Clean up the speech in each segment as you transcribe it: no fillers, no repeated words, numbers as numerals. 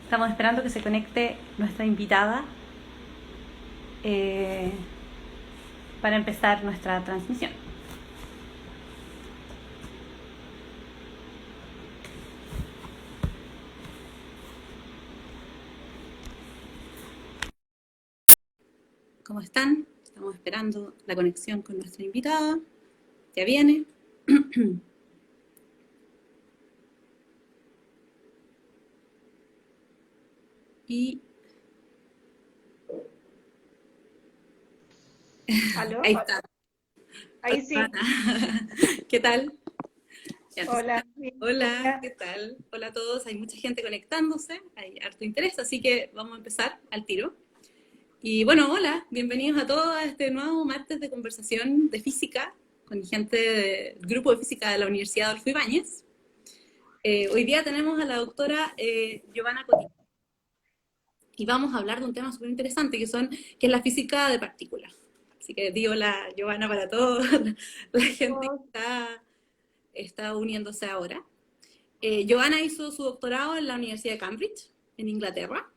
Estamos esperando que se conecte nuestra invitada eh, para empezar nuestra transmisión. ¿Cómo están? Estamos esperando la conexión con nuestra invitada. Ya viene. Y ¿Aló? ahí está. Ahí sí. ¿Qué tal? Ya, entonces, Hola. Bien, hola, Sofía. ¿qué tal? Hola a todos. Hay mucha gente conectándose, hay harto interés, así que vamos a empezar al tiro. Y bueno, hola, bienvenidos a todos a este nuevo martes de conversación de física con gente del grupo de física de la Universidad Adolfo Ibáñez. Hoy día tenemos a la doctora Giovanna Cotillo y vamos a hablar de un tema súper interesante que es la física de partículas. Así que digo la Giovanna para toda la gente que Oh, está uniéndose ahora. Giovanna hizo su doctorado en la Universidad de Cambridge, en Inglaterra,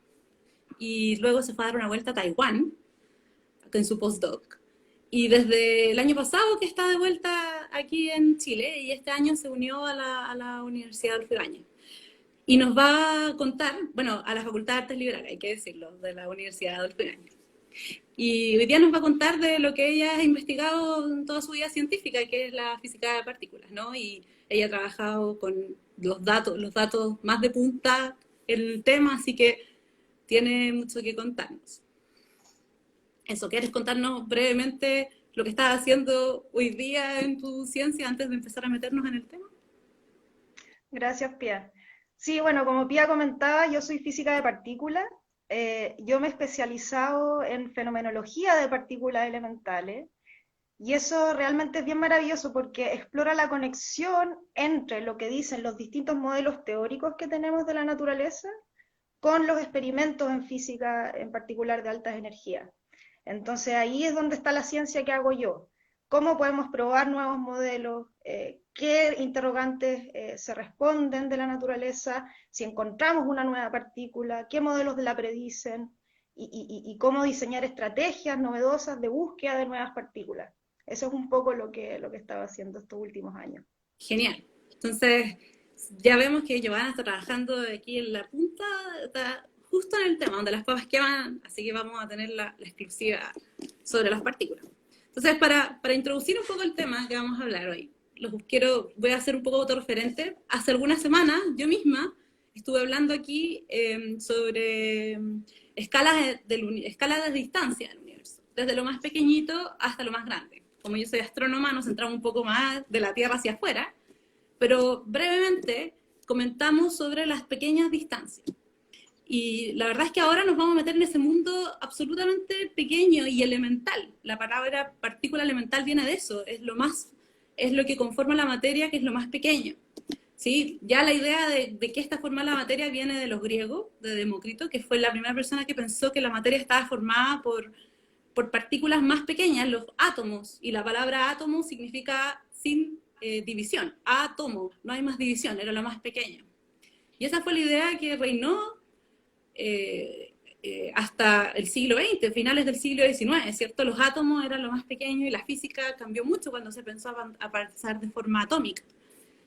y luego se fue a dar una vuelta a Taiwán en su postdoc. Y desde el año pasado que está de vuelta aquí en Chile, y este año se unió a la Universidad de Ibáñez. Y nos va a contar, bueno, a la Facultad de Artes Liberales, hay que decirlo, de la Universidad de Adolfo Ibáñez. Y hoy día nos va a contar de lo que ella ha investigado en toda su vida científica, que es la física de partículas, ¿no? Y ella ha trabajado con los datos más de punta en el tema, así que tiene mucho que contarnos. Eso, ¿quieres contarnos brevemente lo que estás haciendo hoy día en tu ciencia antes de empezar a meternos en el tema? gracias, Pia. Sí, bueno, como Pia comentaba, yo soy física de partículas. Yo me he especializado en fenomenología de partículas elementales y eso realmente es bien maravilloso porque explora la conexión entre lo que dicen los distintos modelos teóricos que tenemos de la naturaleza con los experimentos en física, en particular de altas energías. Entonces ahí es donde está la ciencia que hago yo. ¿Cómo podemos probar nuevos modelos? ¿Qué interrogantes se responden de la naturaleza? Si encontramos una nueva partícula, ¿qué modelos la predicen? Y cómo diseñar estrategias novedosas de búsqueda de nuevas partículas. Eso es un poco lo que estaba haciendo estos últimos años. Genial. Entonces, ya vemos que Giovanna está trabajando aquí en la punta, está justo en el tema, donde las papas queman, así que vamos a tener la exclusiva sobre las partículas. Entonces, para introducir un poco el tema que vamos a hablar hoy, voy a hacer un poco autorreferente. Hace algunas semanas, yo misma estuve hablando aquí sobre escalas de distancia del universo, desde lo más pequeñito hasta lo más grande. Como yo soy astrónoma, nos centramos un poco más de la Tierra hacia afuera, pero brevemente comentamos sobre las pequeñas distancias. Y la verdad es que ahora nos vamos a meter en ese mundo absolutamente pequeño y elemental. La palabra partícula elemental viene de eso, es lo que conforma la materia, que es lo más pequeño. ¿Sí? Ya la idea de que esta forma la materia viene de los griegos, de Demócrito, que fue la primera persona que pensó que la materia estaba formada por partículas más pequeñas, los átomos, y la palabra átomo significa sin división, átomo, no hay más división, era lo más pequeño. Y esa fue la idea que reinó hasta el siglo XX, finales del siglo XIX, ¿cierto? Los átomos eran lo más pequeño y la física cambió mucho cuando se pensó a pensar de forma atómica.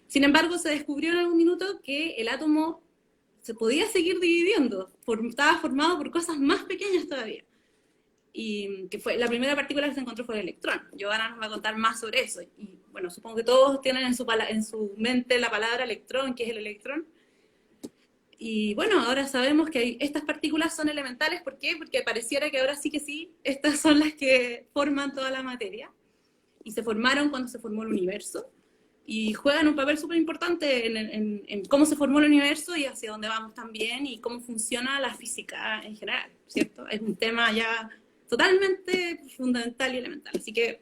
Sin embargo, se descubrió en algún minuto que el átomo se podía seguir dividiendo, estaba formado por cosas más pequeñas todavía. Y que fue la primera partícula que se encontró fue el electrón. Giovanna nos va a contar más sobre eso. Y bueno, supongo que todos tienen en su mente la palabra electrón, que es el electrón. Y bueno, ahora sabemos que estas partículas son elementales. ¿Por qué? Porque pareciera que ahora sí que sí, estas son las que forman toda la materia. Y se formaron cuando se formó el universo. Y juegan un papel súper importante en cómo se formó el universo y hacia dónde vamos también y cómo funciona la física en general, ¿cierto? Es un tema ya totalmente fundamental y elemental. Así que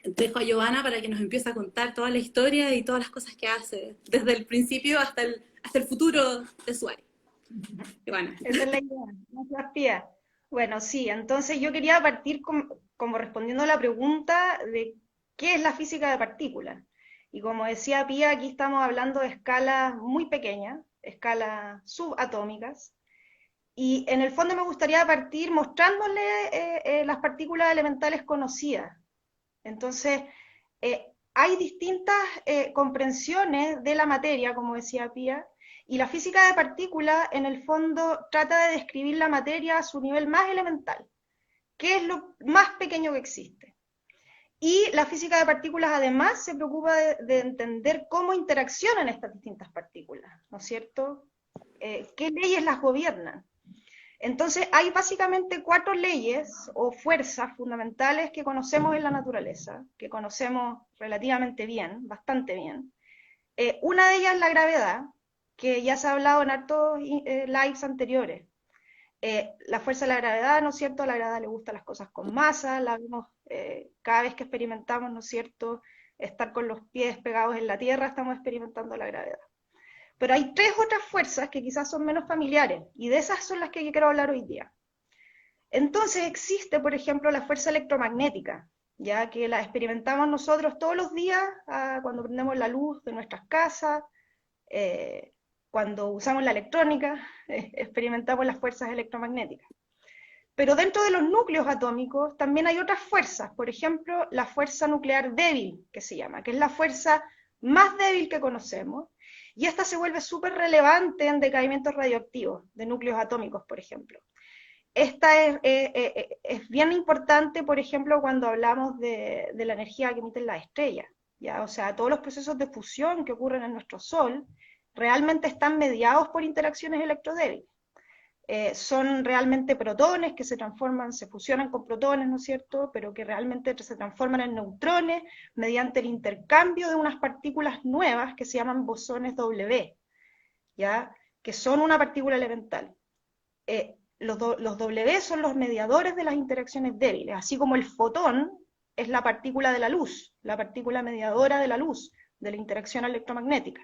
dejo a Giovanna para que nos empiece a contar toda la historia y todas las cosas que hace, desde el principio hasta el futuro de su área. Giovanna. Esa es la idea. Gracias, Pía. Bueno, sí, entonces yo quería partir como respondiendo a la pregunta de qué es la física de partículas. Y como decía Pía, aquí estamos hablando de escalas muy pequeñas. escalas subatómicas. Y en el fondo me gustaría partir mostrándole las partículas elementales conocidas. Entonces, hay distintas comprensiones de la materia, como decía Pía, y la física de partículas en el fondo trata de describir la materia a su nivel más elemental, que es lo más pequeño que existe. Y la física de partículas además se preocupa de entender cómo interaccionan estas distintas partículas, ¿no es cierto? ¿Qué leyes las gobiernan? Entonces hay básicamente 4 leyes o fuerzas fundamentales que conocemos en la naturaleza, que conocemos relativamente bien, bastante bien. Una de ellas es la gravedad, que ya se ha hablado en hartos lives anteriores. La fuerza de la gravedad, ¿no es cierto? A la gravedad le gustan las cosas con masa, la vemos cada vez que experimentamos, ¿no es cierto? Estar con los pies pegados en la tierra, estamos experimentando la gravedad. Pero hay 3 otras fuerzas que quizás son menos familiares, y de esas son las que yo quiero hablar hoy día. Entonces existe, por ejemplo, la fuerza electromagnética, ya que la experimentamos nosotros todos los días cuando prendemos la luz de nuestras casas, cuando usamos la electrónica, experimentamos las fuerzas electromagnéticas. Pero dentro de los núcleos atómicos también hay otras fuerzas, por ejemplo, la fuerza nuclear débil, que se llama, que es la fuerza más débil que conocemos, y esta se vuelve súper relevante en decaimientos radioactivos de núcleos atómicos, por ejemplo. Esta es bien importante, por ejemplo, cuando hablamos de la energía que emiten las estrellas, ¿ya? O sea, todos los procesos de fusión que ocurren en nuestro Sol realmente están mediados por interacciones electrodébiles. Son realmente protones que se transforman, se fusionan con protones, ¿no es cierto?, pero que realmente se transforman en neutrones mediante el intercambio de unas partículas nuevas que se llaman bosones W, ¿ya?, que son una partícula elemental. Los W son los mediadores de las interacciones débiles, así como el fotón es la partícula de la luz, la partícula mediadora de la luz, de la interacción electromagnética.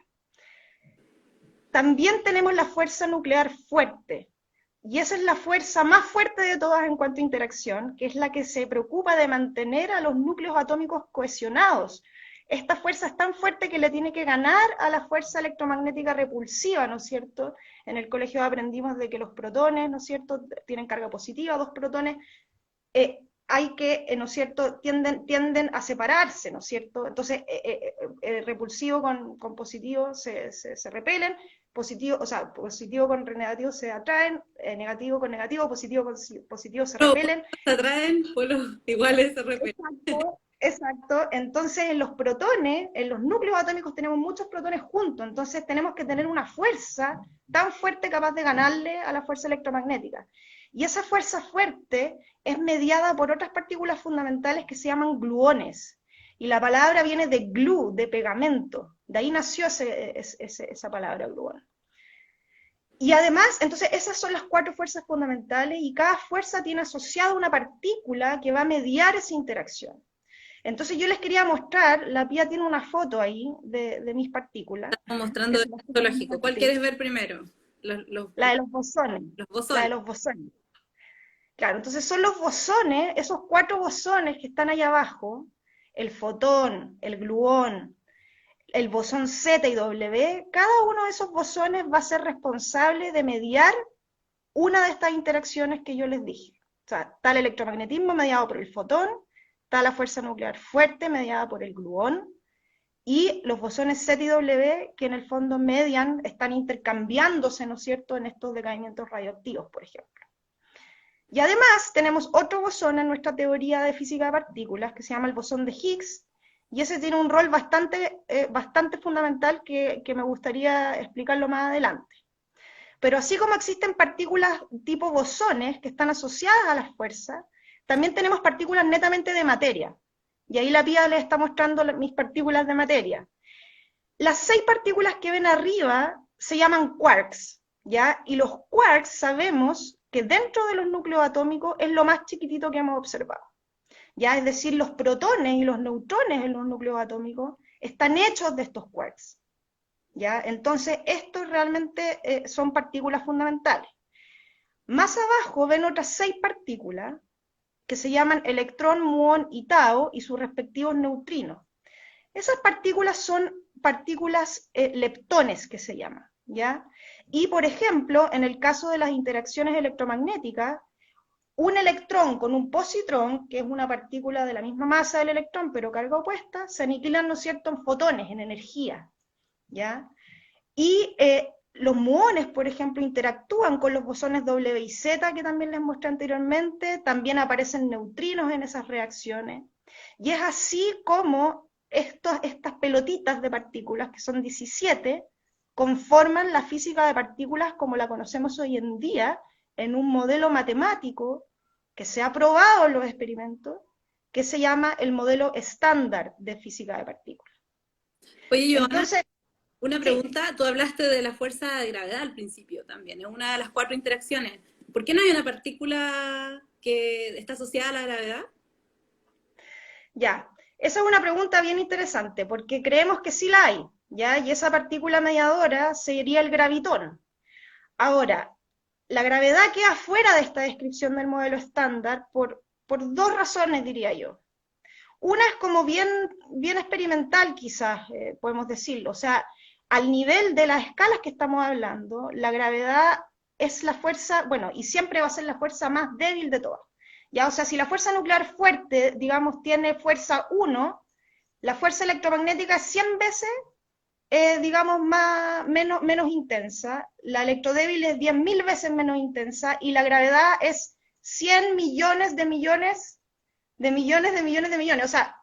También tenemos la fuerza nuclear fuerte, y esa es la fuerza más fuerte de todas en cuanto a interacción, que es la que se preocupa de mantener a los núcleos atómicos cohesionados. Esta fuerza es tan fuerte que le tiene que ganar a la fuerza electromagnética repulsiva, ¿no es cierto? En el colegio aprendimos de que los protones, ¿no es cierto?, tienen carga positiva, 2 protones, hay que, ¿no es cierto?, tienden a separarse, ¿no es cierto? Entonces, repulsivo con positivo se repelen, positivo, o sea, positivo con negativo se atraen, negativo con negativo, positivo con positivo se repelen. Se atraen, polos iguales se repelen. Exacto, exacto. Entonces, en los protones, en los núcleos atómicos tenemos muchos protones juntos, entonces tenemos que tener una fuerza tan fuerte capaz de ganarle a la fuerza electromagnética. Y esa fuerza fuerte es mediada por otras partículas fundamentales que se llaman gluones. Y la palabra viene de glue, de pegamento. De ahí nació esa palabra, gluón. Y además, entonces, esas son las 4 fuerzas fundamentales, y cada fuerza tiene asociada una partícula que va a mediar esa interacción. Entonces yo les quería mostrar, la Pía tiene una foto ahí de mis partículas. Estamos mostrando el mundo lógico. ¿Cuál quieres ver primero? La de los bosones. Los bosones. La de los bosones. Claro, entonces son los bosones, esos 4 bosones que están ahí abajo, el fotón, el gluón, el bosón Z y W, cada uno de esos bosones va a ser responsable de mediar una de estas interacciones que yo les dije. O sea, está el electromagnetismo mediado por el fotón, está la fuerza nuclear fuerte mediada por el gluón, y los bosones Z y W que en el fondo median, están intercambiándose, ¿no es cierto?, en estos decaimientos radioactivos, por ejemplo. Y además tenemos otro bosón en nuestra teoría de física de partículas, que se llama el bosón de Higgs, y ese tiene un rol bastante fundamental que me gustaría explicarlo más adelante. Pero así como existen partículas tipo bosones que están asociadas a las fuerzas, también tenemos partículas netamente de materia. Y ahí la Pía les está mostrando mis partículas de materia. Las 6 partículas que ven arriba se llaman quarks, ¿ya? Y los quarks sabemos que dentro de los núcleos atómicos es lo más chiquitito que hemos observado. ¿Ya? Es decir, los protones y los neutrones en los núcleos atómicos están hechos de estos quarks. ¿Ya? Entonces, estos realmente son partículas fundamentales. Más abajo ven otras 6 partículas que se llaman electrón, muón y tau, y sus respectivos neutrinos. Esas partículas son partículas leptones, que se llaman, ¿ya? Y, por ejemplo, en el caso de las interacciones electromagnéticas, un electrón con un positrón, que es una partícula de la misma masa del electrón, pero carga opuesta, se aniquilan, ¿no es cierto?, en fotones, en energía, ¿ya? Y los muones, por ejemplo, interactúan con los bosones W y Z, que también les mostré anteriormente, también aparecen neutrinos en esas reacciones, y es así como estas pelotitas de partículas, que son 17, conforman la física de partículas como la conocemos hoy en día, en un modelo matemático que se ha probado en los experimentos, que se llama el modelo estándar de física de partículas. Oye, Joana, Entonces, una sí, pregunta, tú hablaste de la fuerza de gravedad al principio también, es una de las 4 interacciones. ¿Por qué no hay una partícula que está asociada a la gravedad? ya. Esa es una pregunta bien interesante, porque creemos que sí la hay, ¿ya? Y esa partícula mediadora sería el gravitón. Ahora, la gravedad queda fuera de esta descripción del modelo estándar por dos razones, diría yo. Una es como bien experimental, quizás, podemos decirlo. O sea, al nivel de las escalas que estamos hablando, la gravedad es la fuerza, bueno, y siempre va a ser la fuerza más débil de todas. Ya, o sea, si la fuerza nuclear fuerte, digamos, tiene fuerza 1, la fuerza electromagnética es 100 veces, digamos, menos intensa, la electrodébil es 10.000 veces menos intensa, y la gravedad es 100 millones de millones de millones de millones de millones. O sea,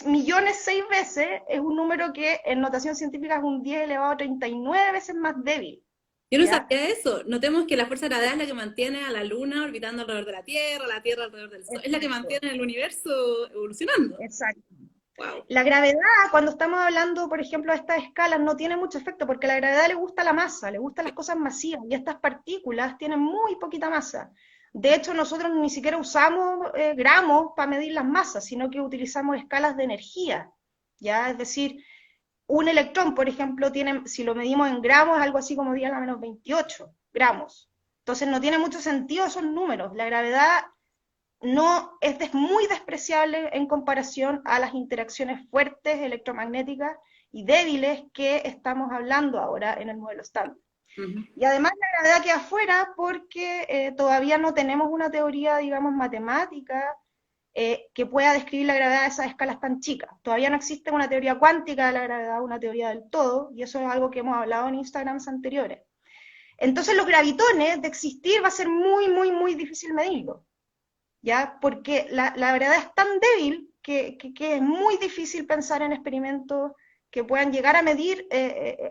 millones 6 veces es un número que en notación científica es un 10 elevado a 39 veces más débil, Yo no ¿ya? sabía eso. Notemos que la fuerza de gravedad es la que mantiene a la Luna orbitando alrededor de la Tierra alrededor del Sol. Es la que Exacto, mantiene el universo evolucionando. exacto. Wow. La gravedad, cuando estamos hablando, por ejemplo, de estas escalas, no tiene mucho efecto, porque a la gravedad le gusta la masa, le gustan las cosas masivas, y estas partículas tienen muy poquita masa. De hecho, nosotros ni siquiera usamos gramos para medir las masas, sino que utilizamos escalas de energía, ¿ya? Es decir, un electrón, por ejemplo, tiene, si lo medimos en gramos, es algo así como 10 a la menos 28 gramos. Entonces no tiene mucho sentido esos números. La gravedad no es muy despreciable en comparación a las interacciones fuertes electromagnéticas y débiles que estamos hablando ahora en el modelo estándar. Uh -huh. Y además la gravedad queda fuera porque todavía no tenemos una teoría, digamos, matemática que pueda describir la gravedad a esas escalas tan chicas. Todavía no existe una teoría cuántica de la gravedad, una teoría del todo, y eso es algo que hemos hablado en Instagrams anteriores. Entonces los gravitones, de existir, va a ser muy difícil medirlo, ¿ya? Porque la gravedad es tan débil que es muy difícil pensar en experimentos que puedan llegar a medir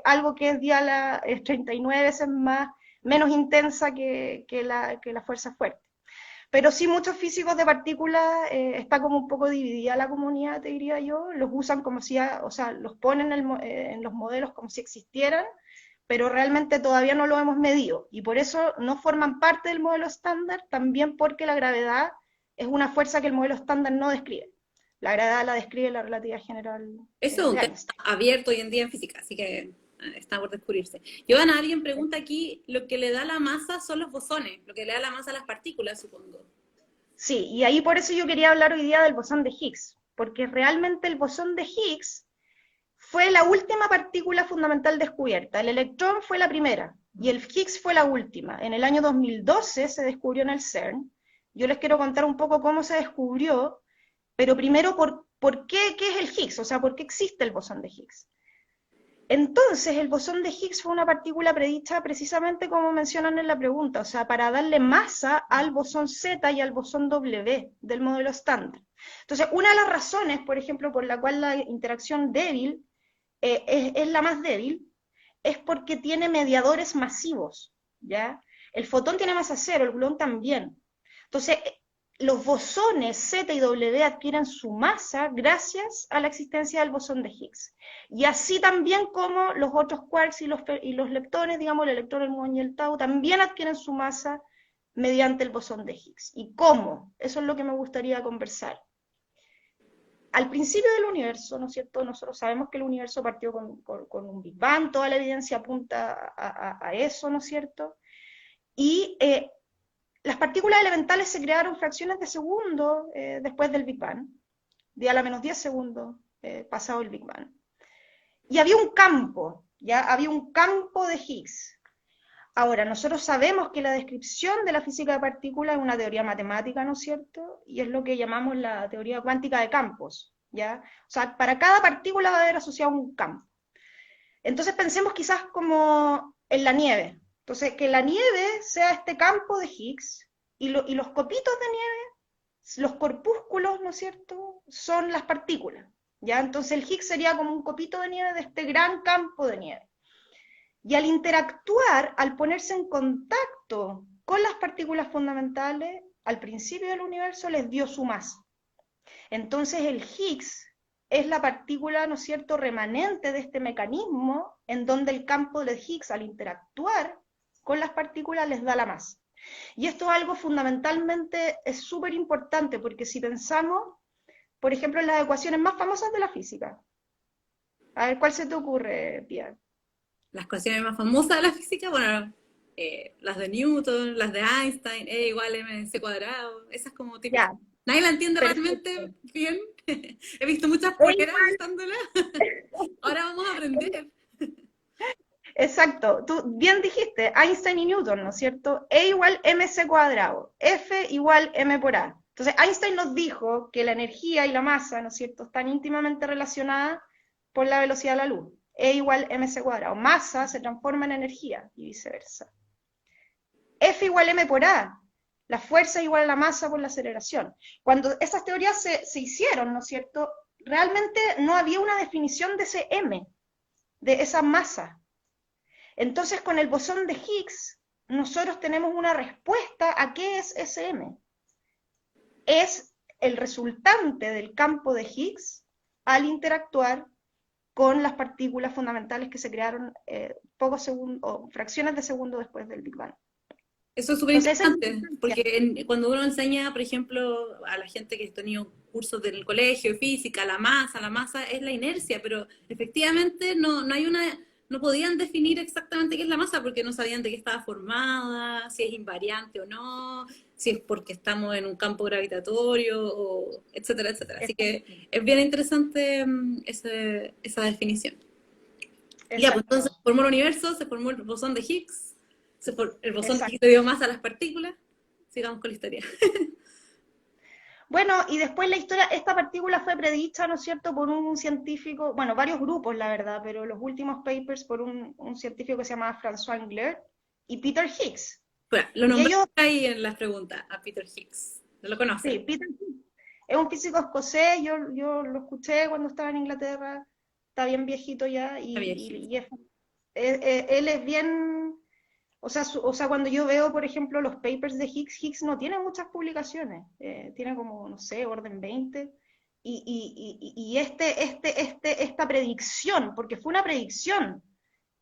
algo que es 39 veces menos intensa que la fuerza fuerte. Pero sí, muchos físicos de partículas está como un poco dividida la comunidad, te diría yo. Los usan como si, o sea, los ponen en los modelos como si existieran, pero realmente todavía no lo hemos medido. Y por eso no forman parte del modelo estándar, también porque la gravedad es una fuerza que el modelo estándar no describe. La gravedad la describe la relatividad general Eso es un de tema Einstein. abierto hoy en día en física, así que está por descubrirse. Giovanna, alguien pregunta aquí, lo que le da la masa son los bosones, lo que le da la masa a las partículas, supongo. Sí, y ahí por eso yo quería hablar hoy día del bosón de Higgs, porque realmente el bosón de Higgs fue la última partícula fundamental descubierta. El electrón fue la primera y el Higgs fue la última. En el año 2012 se descubrió en el CERN. Yo les quiero contar un poco cómo se descubrió, pero primero por qué es el Higgs, o sea, por qué existe el bosón de Higgs. Entonces, el bosón de Higgs fue una partícula predicha precisamente como mencionan en la pregunta, o sea, para darle masa al bosón Z y al bosón W del modelo estándar. Entonces, una de las razones, por ejemplo, por la cual la interacción débil es la más débil, es porque tiene mediadores masivos, ¿ya? El fotón tiene masa cero, el gluón también. Entonces, los bosones Z y W adquieren su masa gracias a la existencia del bosón de Higgs. Y así también como los otros quarks y los leptones, digamos, el electrón, el muón y el tau, también adquieren su masa mediante el bosón de Higgs. ¿Y cómo? Eso es lo que me gustaría conversar. Al principio del universo, ¿no es cierto? Nosotros sabemos que el universo partió con un Big Bang, toda la evidencia apunta a eso, ¿no es cierto? Y las partículas elementales se crearon fracciones de segundo después del Big Bang, de a la menos 10 segundos pasado el Big Bang. Y había un campo, ¿ya? Había un campo de Higgs. Ahora, nosotros sabemos que la descripción de la física de partículas es una teoría matemática, ¿no es cierto? Y es lo que llamamos la teoría cuántica de campos, ¿ya? O sea, para cada partícula va a haber asociado un campo. Entonces pensemos quizás como en la nieve. Entonces, que la nieve sea este campo de Higgs y los copitos de nieve, los corpúsculos, ¿no es cierto?, son las partículas, ¿ya? Entonces el Higgs sería como un copito de nieve de este gran campo de nieve. Y al interactuar, al ponerse en contacto con las partículas fundamentales, al principio del universo les dio su masa. Entonces el Higgs es la partícula, ¿no es cierto?, remanente de este mecanismo en donde el campo de Higgs al interactuar con las partículas les da la masa. Y esto es algo fundamentalmente, es súper importante, porque si pensamos, por ejemplo, en las ecuaciones más famosas de la física, a ver, ¿cuál se te ocurre, Pia? Las ecuaciones más famosas de la física, bueno, las de Newton, las de Einstein, E igual mc cuadrado, esas como típicas. Ya, Nadie la entiende perfecto. realmente bien. He visto muchas E poleras igual, usándola. Ahora vamos a aprender. exacto, tú bien dijiste, Einstein y Newton, ¿no es cierto? E igual mc cuadrado, F igual m por A. Entonces Einstein nos dijo que la energía y la masa, ¿no es cierto?, están íntimamente relacionadas por la velocidad de la luz. E igual mc cuadrado. Masa se transforma en energía y viceversa. F igual m por A. La fuerza es igual a la masa por la aceleración. Cuando esas teorías se hicieron, ¿no es cierto?, realmente no había una definición de ese m, de esa masa. Entonces, con el bosón de Higgs, nosotros tenemos una respuesta a qué es ese m. Es el resultante del campo de Higgs al interactuar con las partículas fundamentales que se crearon pocos segundos o fracciones de segundo después del Big Bang. Eso es súper Entonces, esa es la interesante, importancia. porque cuando uno enseña, por ejemplo, a la gente que ha tenido cursos del colegio de física, la masa es la inercia, pero efectivamente no hay no podían definir exactamente qué es la masa porque no sabían de qué estaba formada, si es invariante o no, si es porque estamos en un campo gravitatorio, o etcétera, etcétera. Así que es bien interesante esa definición. Ya, pues entonces Exacto, se formó el universo, se formó el bosón de Higgs, el bosón de Higgs exacto. le dio masa a las partículas. Sigamos con la historia. Bueno, y después la historia, esta partícula fue predicha, ¿no es cierto?, por un científico, bueno, varios grupos, la verdad, pero los últimos papers por un científico que se llamaba François Englert y Peter Higgs. Bueno, lo Y nombré ellos, ahí en las preguntas a Peter Higgs. ¿No lo sí, conocen? Peter Higgs es un físico escocés, yo lo escuché cuando estaba en Inglaterra, está bien viejito ya, Está viejito. él es bien, o sea, cuando yo veo, por ejemplo, los papers de Higgs, Higgs no tiene muchas publicaciones, tiene como, no sé, orden 20, y esta predicción, porque fue una predicción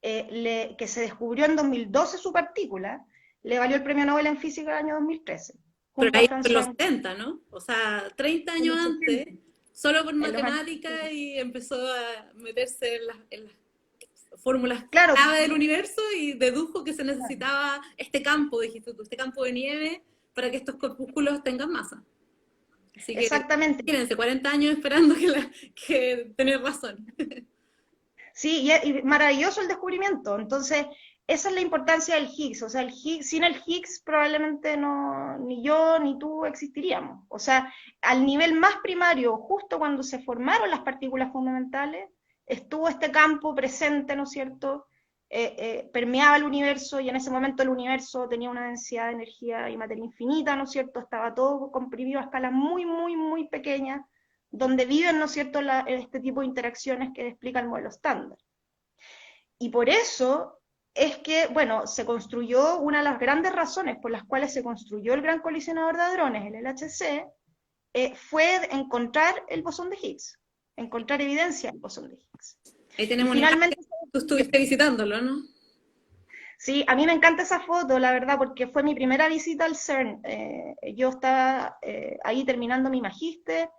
que se descubrió en 2012 su partícula, le valió el premio Nobel en física el año 2013, Pero junto a ahí en los François 70, ¿no? O sea, 30 en años los 70, antes, solo por en los años matemática 70. y empezó a meterse en las fórmulas Claro, clave del universo y dedujo que se necesitaba este campo, dijiste tú, este campo de nieve para que estos corpúsculos tengan masa. Así que, exactamente. fíjense, 40 años esperando que tener razón. Sí, y maravilloso el descubrimiento. Entonces, esa es la importancia del Higgs. O sea, sin el Higgs probablemente no, ni yo ni tú existiríamos. O sea, al nivel más primario, justo cuando se formaron las partículas fundamentales, estuvo este campo presente, ¿no es cierto? Permeaba el universo y en ese momento el universo tenía una densidad de energía y materia infinita, ¿no es cierto? Estaba todo comprimido a escalas muy, muy, muy pequeñas donde viven, ¿no es cierto?, este tipo de interacciones que explica el modelo estándar. Y por eso es que, bueno, se construyó, una de las grandes razones por las cuales se construyó el Gran Colisionador de Hadrones, el LHC, fue encontrar el bosón de Higgs, encontrar evidencia del bosón de Higgs. Ahí Y tenemos una imagen, finalmente, tú estuviste visitándolo, ¿no? sí, a mí me encanta esa foto, la verdad, porque fue mi primera visita al CERN. Yo estaba ahí terminando mi magíster,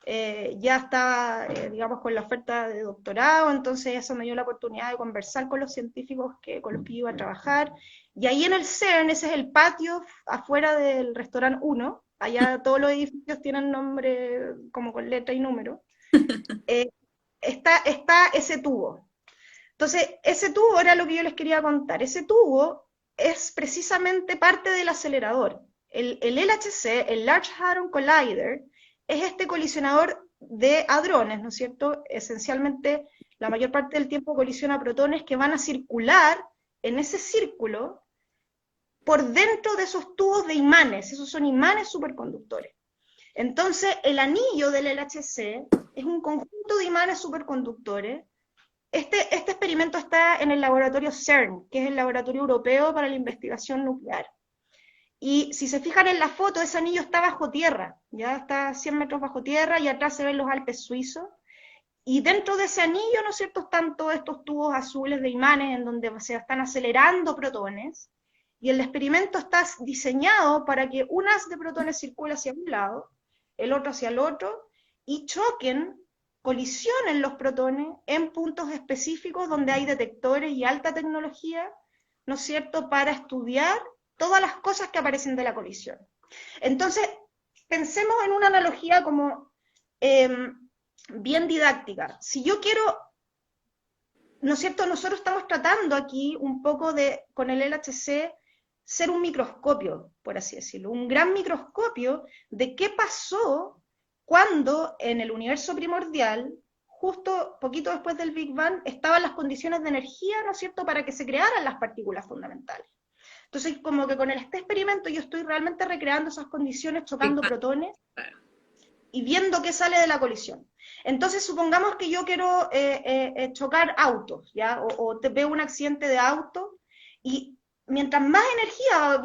ya estaba, digamos, con la oferta de doctorado, entonces eso me dio la oportunidad de conversar con los científicos con los que iba a trabajar. Y ahí en el CERN, ese es el patio afuera del restaurante 1, allá todos los edificios tienen nombre como con letra y número, eh, está ese tubo. Entonces, ese tubo era lo que yo les quería contar. Ese tubo es precisamente parte del acelerador. El LHC, el Large Hadron Collider, es este colisionador de hadrones, ¿no es cierto? Esencialmente, la mayor parte del tiempo colisiona protones que van a circular en ese círculo por dentro de esos tubos de imanes. Esos son imanes superconductores. Entonces, el anillo del LHC es un conjunto de imanes superconductores. Este experimento está en el laboratorio CERN, que es el Laboratorio Europeo para la Investigación Nuclear. Y si se fijan en la foto, ese anillo está bajo tierra, ya está 100 metros bajo tierra, y atrás se ven los Alpes suizos. Y dentro de ese anillo, ¿no es cierto?, están todos estos tubos azules de imanes en donde se están acelerando protones, y el experimento está diseñado para que un haz de protones circule hacia un lado, el otro hacia el otro, y choquen, colisionen los protones en puntos específicos donde hay detectores y alta tecnología, ¿no es cierto?, para estudiar todas las cosas que aparecen de la colisión. Entonces, pensemos en una analogía como bien didáctica. Si yo quiero, ¿no es cierto?, nosotros estamos tratando aquí un poco de, con el LHC, ser un microscopio, por así decirlo, un gran microscopio de qué pasó cuando en el universo primordial, justo poquito después del Big Bang, estaban las condiciones de energía, ¿no es cierto?, para que se crearan las partículas fundamentales. Entonces, como que con este experimento yo estoy realmente recreando esas condiciones, chocando protones y viendo qué sale de la colisión. Entonces, supongamos que yo quiero chocar autos, ¿ya? O veo un accidente de auto, y mientras más energía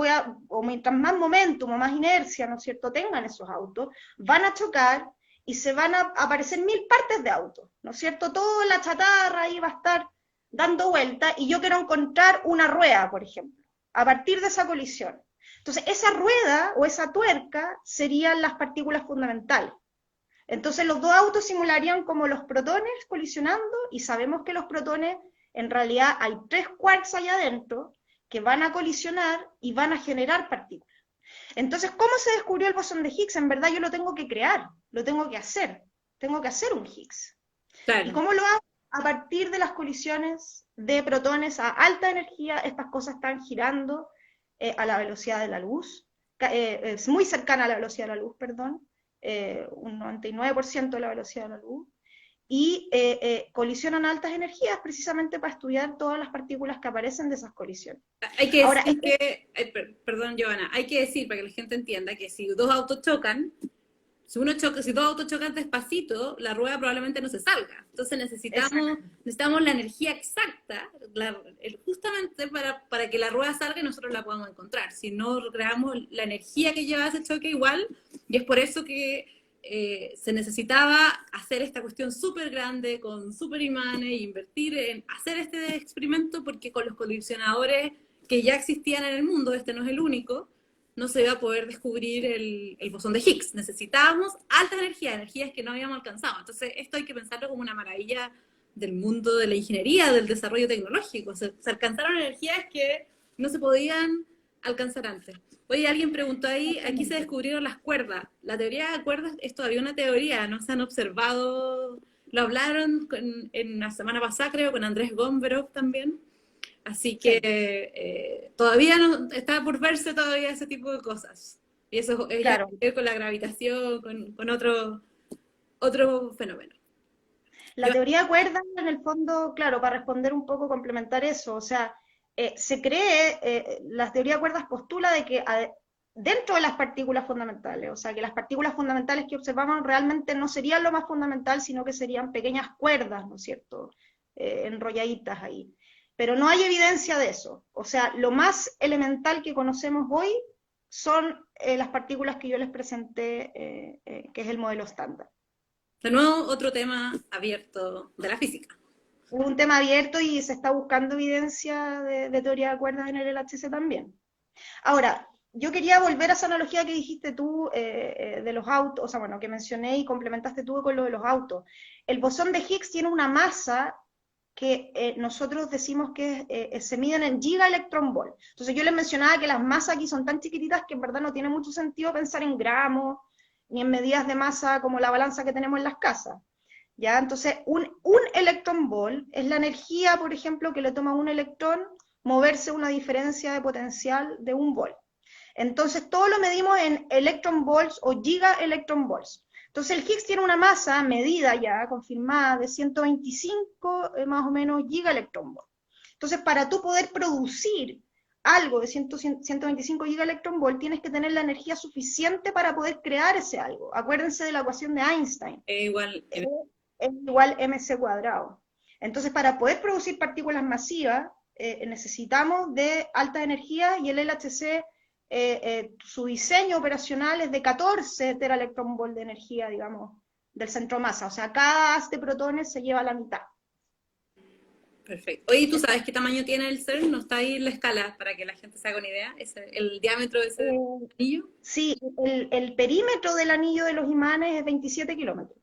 o mientras más momentum o más inercia, ¿no es cierto?, tengan esos autos, van a chocar y se van a aparecer 1000 partes de autos, ¿no es cierto? Toda la chatarra ahí va a estar dando vuelta, y yo quiero encontrar una rueda, por ejemplo, a partir de esa colisión. Entonces, esa rueda o esa tuerca serían las partículas fundamentales. Entonces, los dos autos simularían como los protones colisionando, y sabemos que los protones, en realidad, hay 3 quarks allá adentro que van a colisionar y van a generar partículas. Entonces, ¿cómo se descubrió el bosón de Higgs? En verdad, yo lo tengo que crear, lo tengo que hacer un Higgs. Claro. ¿Y cómo lo hago? A partir de las colisiones de protones a alta energía. Estas cosas están girando a la velocidad de la luz, es muy cercana a la velocidad de la luz, perdón, un 99% de la velocidad de la luz, y colisionan a altas energías precisamente para estudiar todas las partículas que aparecen de esas colisiones. Hay que decir perdón, Giovanna, hay que decir para que la gente entienda que si dos autos chocan, si dos autos chocan despacito, la rueda probablemente no se salga. Entonces necesitamos la energía exacta, justamente para que la rueda salga y nosotros la podamos encontrar. Si no creamos la energía que lleva ese choque igual, y es por eso que se necesitaba hacer esta cuestión súper grande, con súper imanes, e invertir en hacer este experimento, porque con los colisionadores que ya existían en el mundo, este no es el único, no se iba a poder descubrir el bosón de Higgs. Necesitábamos alta energía, energías que no habíamos alcanzado. Entonces, esto hay que pensarlo como una maravilla del mundo de la ingeniería, del desarrollo tecnológico. Se alcanzaron energías que no se podían alcanzar antes. Oye, alguien preguntó ahí, aquí se descubrieron las cuerdas. La teoría de cuerdas es todavía una teoría, no se han observado, lo hablaron en la semana pasada, creo, con Andrés Gomberov también. Así que todavía no está por verse todavía ese tipo de cosas. Y eso es claro, con la gravitación, con otro fenómeno. La teoría de cuerdas, en el fondo, claro, para responder un poco, complementar eso, o sea, se cree, la teoría de cuerdas postula de que dentro de las partículas fundamentales, o sea, que las partículas fundamentales que observamos realmente no serían lo más fundamental, sino que serían pequeñas cuerdas, ¿no es cierto?, enrolladitas ahí. Pero no hay evidencia de eso. O sea, lo más elemental que conocemos hoy son las partículas que yo les presenté, que es el modelo estándar. De nuevo, otro tema abierto de la física. Un tema abierto, y se está buscando evidencia de teoría de cuerdas en el LHC también. Ahora, yo quería volver a esa analogía que dijiste tú de los autos, o sea, bueno, que mencioné y complementaste tú con lo de los autos. El bosón de Higgs tiene una masa que nosotros decimos que se miden en gigaelectronvolt. Entonces yo les mencionaba que las masas aquí son tan chiquititas que en verdad no tiene mucho sentido pensar en gramos, ni en medidas de masa como la balanza que tenemos en las casas. ¿ya? Entonces, un electron volt es la energía, por ejemplo, que le toma a un electrón moverse una diferencia de potencial de 1 volt. Entonces, todo lo medimos en electron volts o giga electron volts. Entonces, el Higgs tiene una masa medida ya, confirmada, de 125 más o menos giga electron volts. Entonces, para tú poder producir algo de 125 giga electron volt, tienes que tener la energía suficiente para poder crear ese algo. Acuérdense de la ecuación de Einstein. Igual, Es igual mc cuadrado. Entonces, para poder producir partículas masivas, necesitamos de alta energía, y el LHC, su diseño operacional es de 14 teraelectronvolt de energía, digamos, del centro masa. O sea, cada haz de protones se lleva la mitad. perfecto. Oye, ¿tú sabes qué tamaño tiene el CERN? No está ahí en la escala para que la gente se haga una idea. El diámetro de ese anillo. Sí, el perímetro del anillo de los imanes es 27 kilómetros.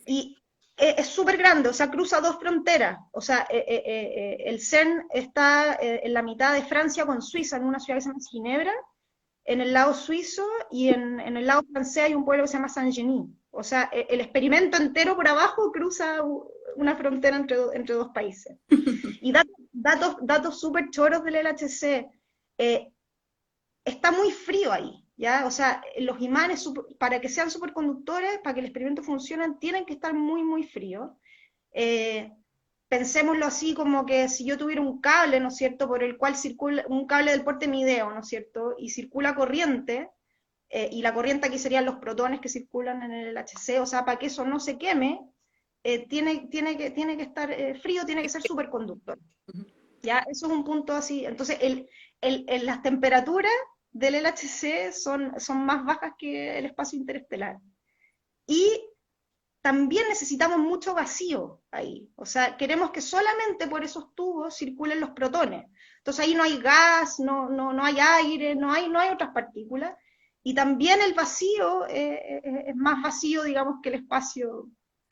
Y es súper grande, o sea, cruza 2 fronteras. O sea, el CERN está en la mitad de Francia con Suiza, en una ciudad que se llama Ginebra, en el lado suizo, y en el lado francés hay un pueblo que se llama Saint-Genis. O sea, el experimento entero por abajo cruza una frontera entre dos países. Y datos súper choros del LHC. Está muy frío ahí, ¿ya? O sea, los imanes, para que sean superconductores, para que el experimento funcione, tienen que estar muy, muy fríos. Pensémoslo así, como que si yo tuviera un cable, ¿no es cierto?, por el cual circula, un cable del porte mideo, ¿no es cierto?, y circula corriente, y la corriente aquí serían los protones que circulan en el LHC, o sea, para que eso no se queme, tiene que estar frío, tiene que ser superconductor. ¿Ya? Eso es un punto así. Entonces, las temperaturas del LHC son más bajas que el espacio interestelar. Y también necesitamos mucho vacío ahí. O sea, queremos que solamente por esos tubos circulen los protones. Entonces ahí no hay gas, no hay aire, no hay otras partículas. Y también el vacío es más vacío, digamos, que el espacio.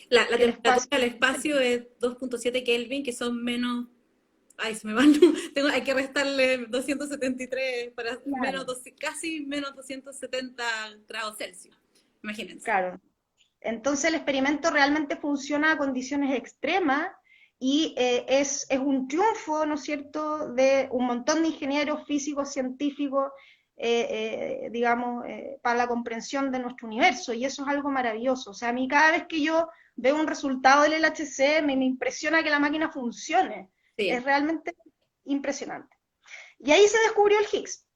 La Que el temperatura espacio. del espacio es 2.7 Kelvin, que son menos. Ay, se me van. Hay que restarle 273 para Claro, casi menos 270 grados Celsius. Imagínense. claro. Entonces el experimento realmente funciona a condiciones extremas, y es un triunfo, ¿no es cierto?, de un montón de ingenieros, físicos, científicos, digamos, para la comprensión de nuestro universo, y eso es algo maravilloso. O sea, a mí cada vez que yo veo un resultado del LHC, me impresiona que la máquina funcione. Es Sí. realmente impresionante. Y ahí se descubrió el Higgs.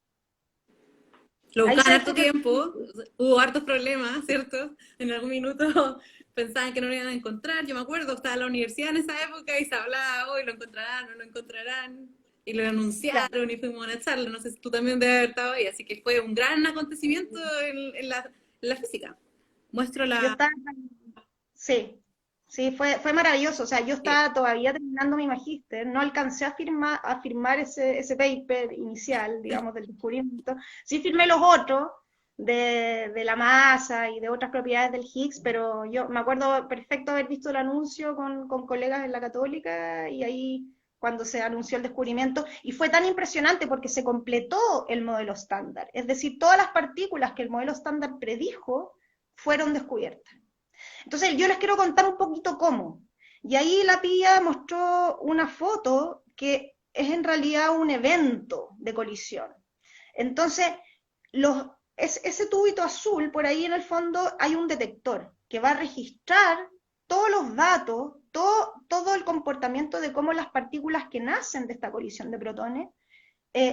Lo Ahí se buscaban harto descubrió el tiempo, Higgs. hubo hartos problemas, ¿cierto? En algún minuto pensaban que no lo iban a encontrar. Yo me acuerdo, estaba en la universidad en esa época y se hablaba, hoy lo encontrarán o no lo encontrarán. Y lo Claro. anunciaron y fuimos a una charla, no sé si tú también debes haber estado ahí, así que fue un gran acontecimiento en la física. Muestro Yo la... estaba. Sí, sí, fue maravilloso. O sea, yo Sí, estaba todavía terminando mi magíster, no alcancé a firmar ese paper inicial, digamos, del descubrimiento. Sí firmé los otros de la masa y de otras propiedades del Higgs, pero yo me acuerdo perfecto haber visto el anuncio con colegas en la Católica, y ahí cuando se anunció el descubrimiento, y fue tan impresionante porque se completó el modelo estándar. Es decir, todas las partículas que el modelo estándar predijo fueron descubiertas. Entonces, yo les quiero contar un poquito cómo. Y ahí la Pía mostró una foto que es en realidad un evento de colisión. Entonces, ese tubito azul, por ahí en el fondo hay un detector que va a registrar todos los datos, todo el comportamiento de cómo las partículas que nacen de esta colisión de protones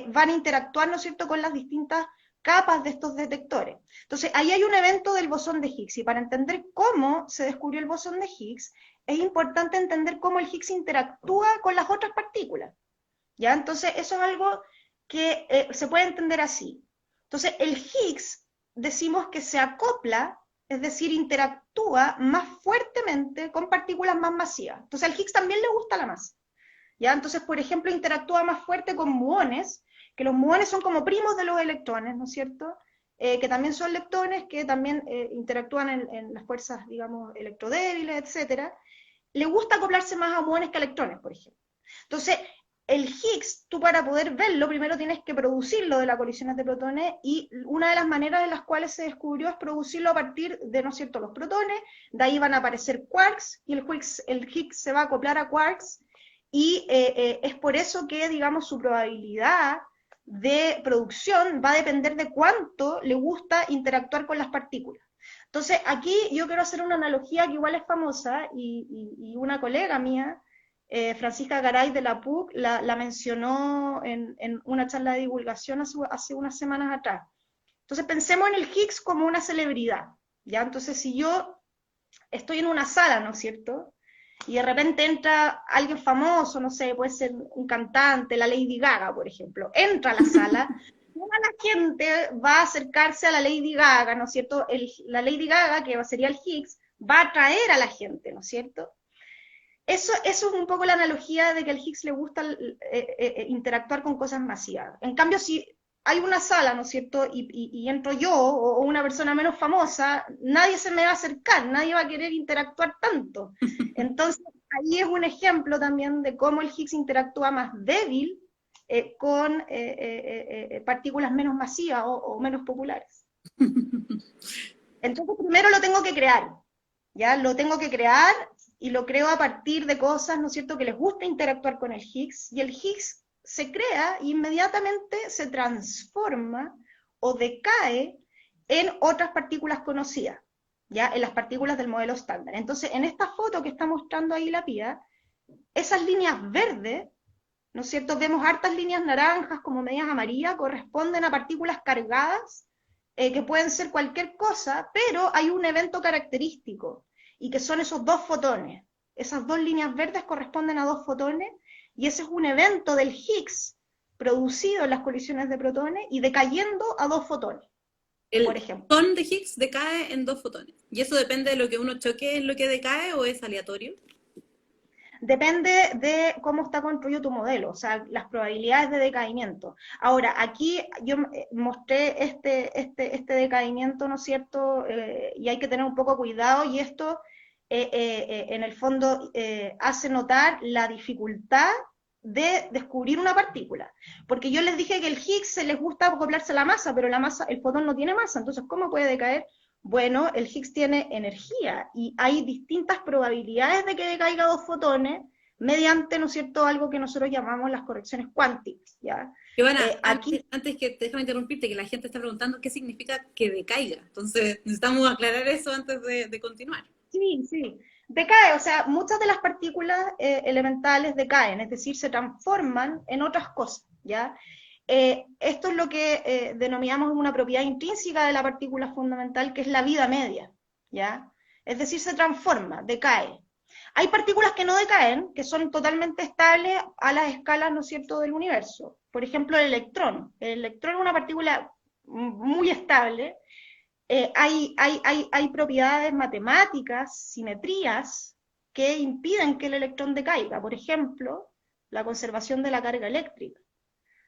van a interactuar, ¿no es cierto?, con las distintas capas de estos detectores. Entonces, ahí hay un evento del bosón de Higgs, y para entender cómo se descubrió el bosón de Higgs, es importante entender cómo el Higgs interactúa con las otras partículas, ¿ya? Entonces, eso es algo que se puede entender así. Entonces, el Higgs, decimos que se acopla, es decir, interactúa más fuertemente con partículas más masivas. Entonces, al Higgs también le gusta la masa, ¿ya? Entonces, por ejemplo, interactúa más fuerte con muones, que los muones son como primos de los electrones, ¿no es cierto? Que también son leptones, que también interactúan en las fuerzas, digamos, electrodébiles, etcétera. Le gusta acoplarse más a muones que a electrones, por ejemplo. Entonces, el Higgs, tú para poder verlo, primero tienes que producirlo de las colisiones de protones, y una de las maneras en las cuales se descubrió es producirlo a partir de, ¿no es cierto?, los protones. De ahí van a aparecer quarks, y el Higgs se va a acoplar a quarks, y es por eso que, digamos, su probabilidad de producción va a depender de cuánto le gusta interactuar con las partículas. Entonces, aquí yo quiero hacer una analogía que igual es famosa, y una colega mía, Francisca Garay de la PUC, la mencionó en una charla de divulgación hace unas semanas atrás. Entonces, pensemos en el Higgs como una celebridad, ¿ya? Entonces, si yo estoy en una sala, ¿no es cierto?, y de repente entra alguien famoso, no sé, puede ser un cantante, la Lady Gaga, por ejemplo, entra a la sala, toda la gente va a acercarse a la Lady Gaga, ¿no es cierto? La Lady Gaga, que sería el Higgs, va a atraer a la gente, ¿no es cierto? Eso es un poco la analogía de que al Higgs le gusta interactuar con cosas masivas. En cambio, si hay una sala, ¿no es cierto?, y entro yo o una persona menos famosa, nadie se me va a acercar, nadie va a querer interactuar tanto. Entonces, ahí es un ejemplo también de cómo el Higgs interactúa más débil con partículas menos masivas o menos populares. Entonces, primero lo tengo que crear, ¿ya? Lo tengo que crear, y lo creo a partir de cosas, ¿no es cierto?, que les gusta interactuar con el Higgs, y el Higgs se crea e inmediatamente se transforma o decae en otras partículas conocidas, ¿ya? En las partículas del modelo estándar. Entonces, en esta foto que está mostrando ahí la Pía, esas líneas verdes, ¿no es cierto?, vemos hartas líneas naranjas como medias amarillas, corresponden a partículas cargadas, que pueden ser cualquier cosa, pero hay un evento característico, y que son esos dos fotones. Esas dos líneas verdes corresponden a dos fotones, y ese es un evento del Higgs producido en las colisiones de protones y decayendo a dos fotones, por El ejemplo. fotón de Higgs decae en 2 fotones. ¿Y eso depende de lo que uno choque en lo que decae o es aleatorio? Depende de cómo está construido tu modelo, o sea, las probabilidades de decaimiento. Ahora, aquí yo mostré este decaimiento, ¿no es cierto? Y hay que tener un poco cuidado, y esto en el fondo hace notar la dificultad de descubrir una partícula. Porque yo les dije que el Higgs se les gusta acoplarse a la masa, pero la masa, el fotón no tiene masa, entonces ¿cómo puede decaer? Bueno, el Higgs tiene energía, y hay distintas probabilidades de que decaiga dos fotones mediante, ¿no es cierto?, algo que nosotros llamamos las correcciones cuánticas, ¿ya? Giovanna, Aquí, antes que déjame interrumpirte, que la gente está preguntando qué significa que decaiga. Entonces, necesitamos aclarar eso antes de continuar. sí, decae, o sea, muchas de las partículas elementales decaen, es decir, se transforman en otras cosas, ¿ya? Esto es lo que denominamos una propiedad intrínseca de la partícula fundamental, que es la vida media, ¿ya? Es decir, se transforma, decae. Hay partículas que no decaen, que son totalmente estables a las escalas, ¿no es cierto?, del universo. Por ejemplo, el electrón. El electrón es una partícula muy estable. Hay propiedades matemáticas, simetrías, que impiden que el electrón decaiga. Por ejemplo, la conservación de la carga eléctrica.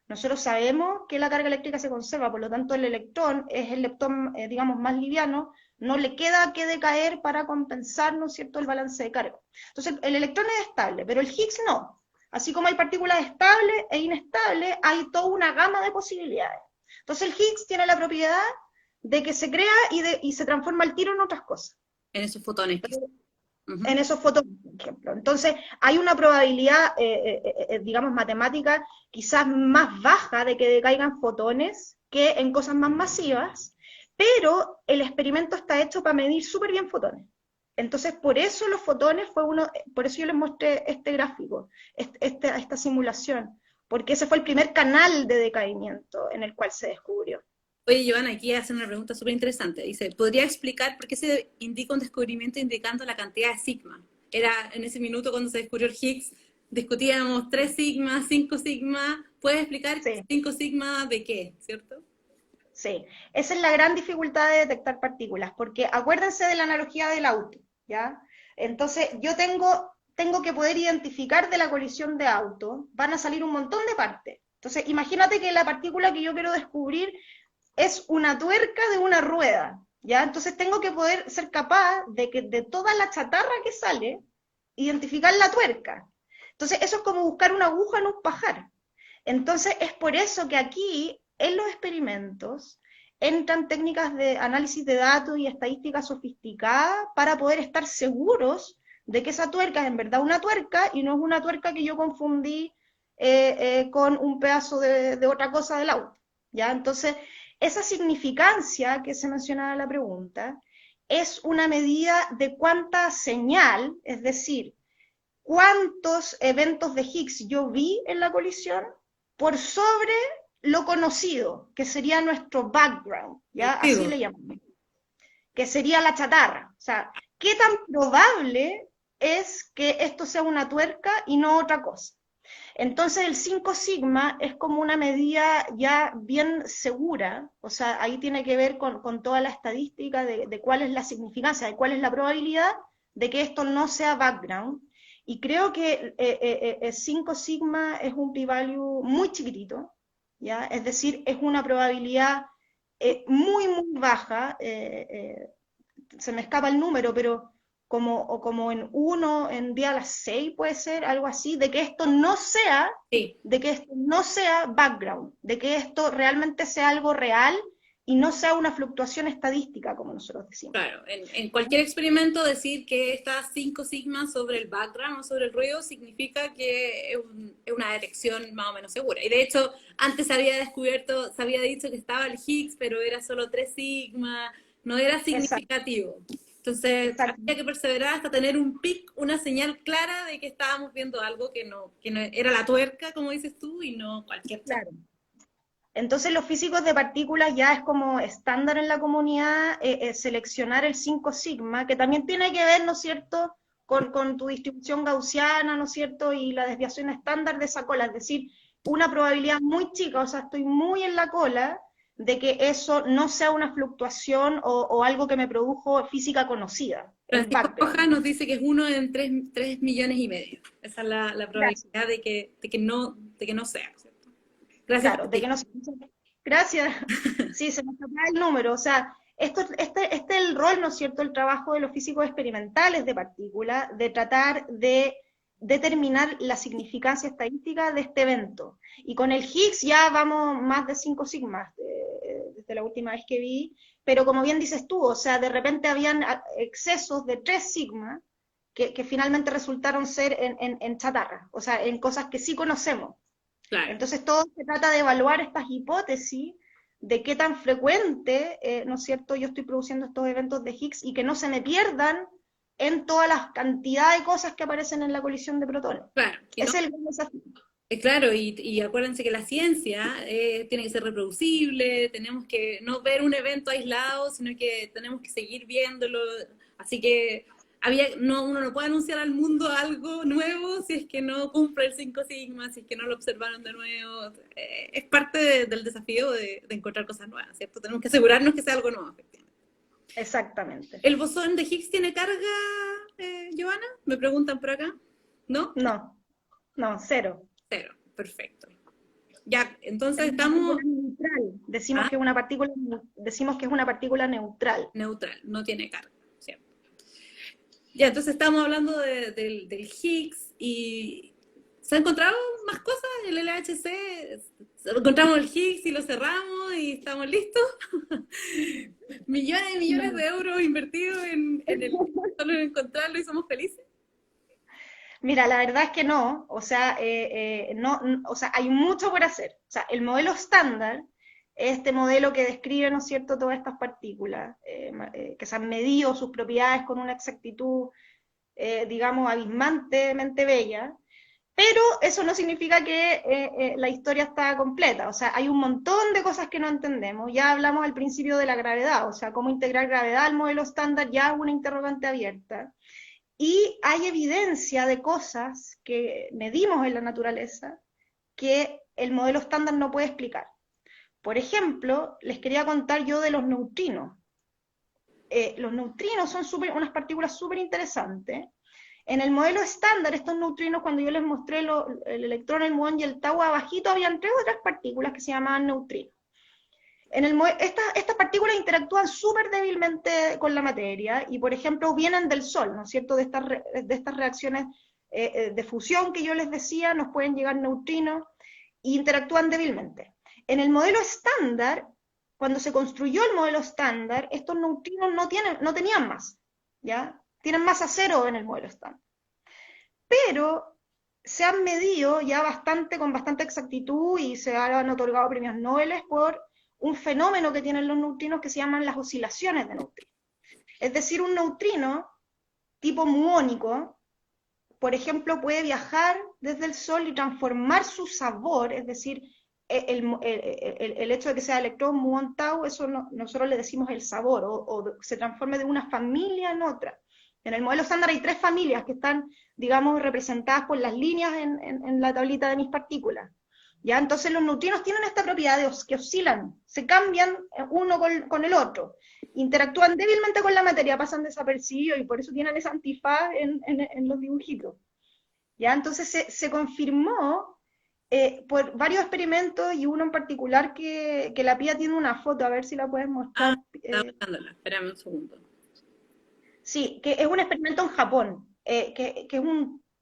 Nosotros sabemos que la carga eléctrica se conserva, por lo tanto el electrón es el leptón, digamos, más liviano, no le queda que decaer para compensar, ¿no es cierto?, el balance de carga. Entonces el electrón es estable, pero el Higgs no. Así como hay partículas estables e inestables, hay toda una gama de posibilidades. Entonces el Higgs tiene la propiedad de que se crea y se transforma al tiro en otras cosas. En esos fotones. En esos fotones, por ejemplo. Entonces, hay una probabilidad, digamos, matemática quizás más baja de que decaigan fotones que en cosas más masivas, pero el experimento está hecho para medir súper bien fotones. Entonces, por eso los fotones por eso yo les mostré este gráfico, esta simulación, porque ese fue el primer canal de decaimiento en el cual se descubrió. Oye, Giovanna, aquí hacen una pregunta súper interesante. Dice, ¿podría explicar por qué se indica un descubrimiento indicando la cantidad de sigma? Era en ese minuto cuando se descubrió el Higgs, discutíamos 3 sigma, 5 sigma. ¿Puedes explicar Sí. 5 sigma de qué, cierto? Sí, esa es la gran dificultad de detectar partículas, porque acuérdense de la analogía del auto, ¿ya? Entonces, yo tengo que poder identificar de la colisión de auto, van a salir un montón de partes. Entonces, imagínate que la partícula que yo quiero descubrir es una tuerca de una rueda, ¿ya? Entonces tengo que poder ser capaz de que de toda la chatarra que sale, identificar la tuerca. Entonces, eso es como buscar una aguja en un pajar. Entonces, es por eso que aquí, en los experimentos, entran técnicas de análisis de datos y estadística sofisticada para poder estar seguros de que esa tuerca es en verdad una tuerca y no es una tuerca que yo confundí con un pedazo de otra cosa del auto. ¿Ya? Entonces, esa significancia que se mencionaba en la pregunta es una medida de cuánta señal, es decir, cuántos eventos de Higgs yo vi en la colisión por sobre lo conocido, que sería nuestro background, ¿ya? Así Digo, le llamamos, que sería la chatarra. O sea, ¿qué tan probable es que esto sea una tuerca y no otra cosa? Entonces el 5 sigma es como una medida ya bien segura, o sea, ahí tiene que ver con toda la estadística de cuál es la significancia, de cuál es la probabilidad de que esto no sea background. Y creo que 5 sigma es un p-value muy chiquitito, ¿ya? Es decir, es una probabilidad muy, muy baja, se me escapa el número, pero como en 1 en 10 a la 6 puede ser, algo así, sí. de que esto no sea background, de que esto realmente sea algo real y no sea una fluctuación estadística, como nosotros decimos. Claro, en cualquier experimento decir que está 5 sigmas sobre el background o sobre el ruido significa que es una detección más o menos segura. Y de hecho, antes se había descubierto, se había dicho que estaba el Higgs, pero era solo 3 sigmas, no era Exacto, significativo. Entonces, exacto. había que perseverar hasta tener un pic, una señal clara de que estábamos viendo algo que no era la tuerca, como dices tú, y no cualquier cosa. Claro. Entonces los físicos de partículas ya es como estándar en la comunidad seleccionar el 5 sigma, que también tiene que ver, ¿no es cierto?, con tu distribución gaussiana, ¿no es cierto?, y la desviación estándar de esa cola, es decir, una probabilidad muy chica, o sea, estoy muy en la cola de que eso no sea una fluctuación o algo que me produjo física conocida, el Francisco background. Rojas nos dice que es 1 en 3 millones y medio. Esa es la Gracias. probabilidad de que no sea, ¿cierto? Gracias, Claro, de que Francisco. no se... Gracias. Sí, se nos acaba el número. O sea, este es el rol, ¿no es cierto?, el trabajo de los físicos experimentales de partículas, de tratar de determinar la significancia estadística de este evento. Y con el Higgs ya vamos más de 5 sigmas, desde la última vez que vi, pero como bien dices tú, o sea, de repente habían excesos de 3 sigmas que finalmente resultaron ser en chatarra, o sea, en cosas que sí conocemos. Claro. Entonces todo se trata de evaluar estas hipótesis de qué tan frecuente, ¿no es cierto?, yo estoy produciendo estos eventos de Higgs y que no se me pierdan en todas las cantidades de cosas que aparecen en la colisión de protones. Claro, y no, Es el gran desafío. claro, y acuérdense que la ciencia tiene que ser reproducible, tenemos que no ver un evento aislado, sino que tenemos que seguir viéndolo. Así que uno no puede anunciar al mundo algo nuevo si es que no cumple el 5 sigma, si es que no lo observaron de nuevo. Es parte del desafío de encontrar cosas nuevas, ¿cierto? Tenemos que asegurarnos que sea algo nuevo, efectivamente. Exactamente. ¿El bosón de Higgs tiene carga, Giovanna? Me preguntan por acá. ¿No? No, no, cero. Cero. Perfecto. Ya, Es entonces una partícula estamos. neutral. Ah, Decimos que es una partícula neutral. neutral, no tiene carga, ¿cierto? Ya, entonces estamos hablando del Higgs y ¿se han encontrado más cosas en el LHC? Encontramos el Higgs y lo cerramos y estamos listos. Millones y millones No. de euros invertidos solo en encontrarlo y somos felices. Mira, la verdad es que no, o sea, no, o sea, hay mucho por hacer. O sea, el modelo estándar, este modelo que describe, ¿no es cierto?, todas estas partículas, que se han medido sus propiedades con una exactitud, digamos, abismantemente bella, pero eso no significa que la historia está completa. O sea, hay un montón de cosas que no entendemos. Ya hablamos al principio de la gravedad, o sea, cómo integrar gravedad al modelo estándar ya es una interrogante abierta. Y hay evidencia de cosas que medimos en la naturaleza que el modelo estándar no puede explicar. Por ejemplo, les quería contar yo de los neutrinos. Los neutrinos son unas partículas súper interesantes. En el modelo estándar, estos neutrinos, cuando yo les mostré el electrón, el muón y el tau, abajito habían tres otras partículas que se llamaban neutrinos. Estas partículas interactúan súper débilmente con la materia y, por ejemplo, vienen del Sol, ¿no es cierto?, de estas reacciones de fusión que yo les decía, nos pueden llegar neutrinos e interactúan débilmente. En el modelo estándar, cuando se construyó el modelo estándar, estos neutrinos no tenían masa, ¿ya? Tienen masa cero en el modelo estándar. Pero se han medido ya con bastante exactitud y se han otorgado premios Nobel por un fenómeno que tienen los neutrinos que se llaman las oscilaciones de neutrinos. Es decir, un neutrino tipo muónico, por ejemplo, puede viajar desde el Sol y transformar su sabor, es decir, el hecho de que sea electrón, muón, tau, eso nosotros le decimos el sabor, o se transforme de una familia en otra. En el modelo estándar hay 3 familias que están, digamos, representadas por las líneas en la tablita de mis partículas. ¿Ya? Entonces los neutrinos tienen esta propiedad que oscilan, se cambian uno con el otro, interactúan débilmente con la materia, pasan desapercibidos y por eso tienen esa antifaz en los dibujitos. ¿Ya? Entonces se confirmó por varios experimentos y uno en particular que la Pía tiene una foto, a ver si la puedes mostrar. Estaba buscándola, espérame un segundo. Sí, que es un experimento en Japón, es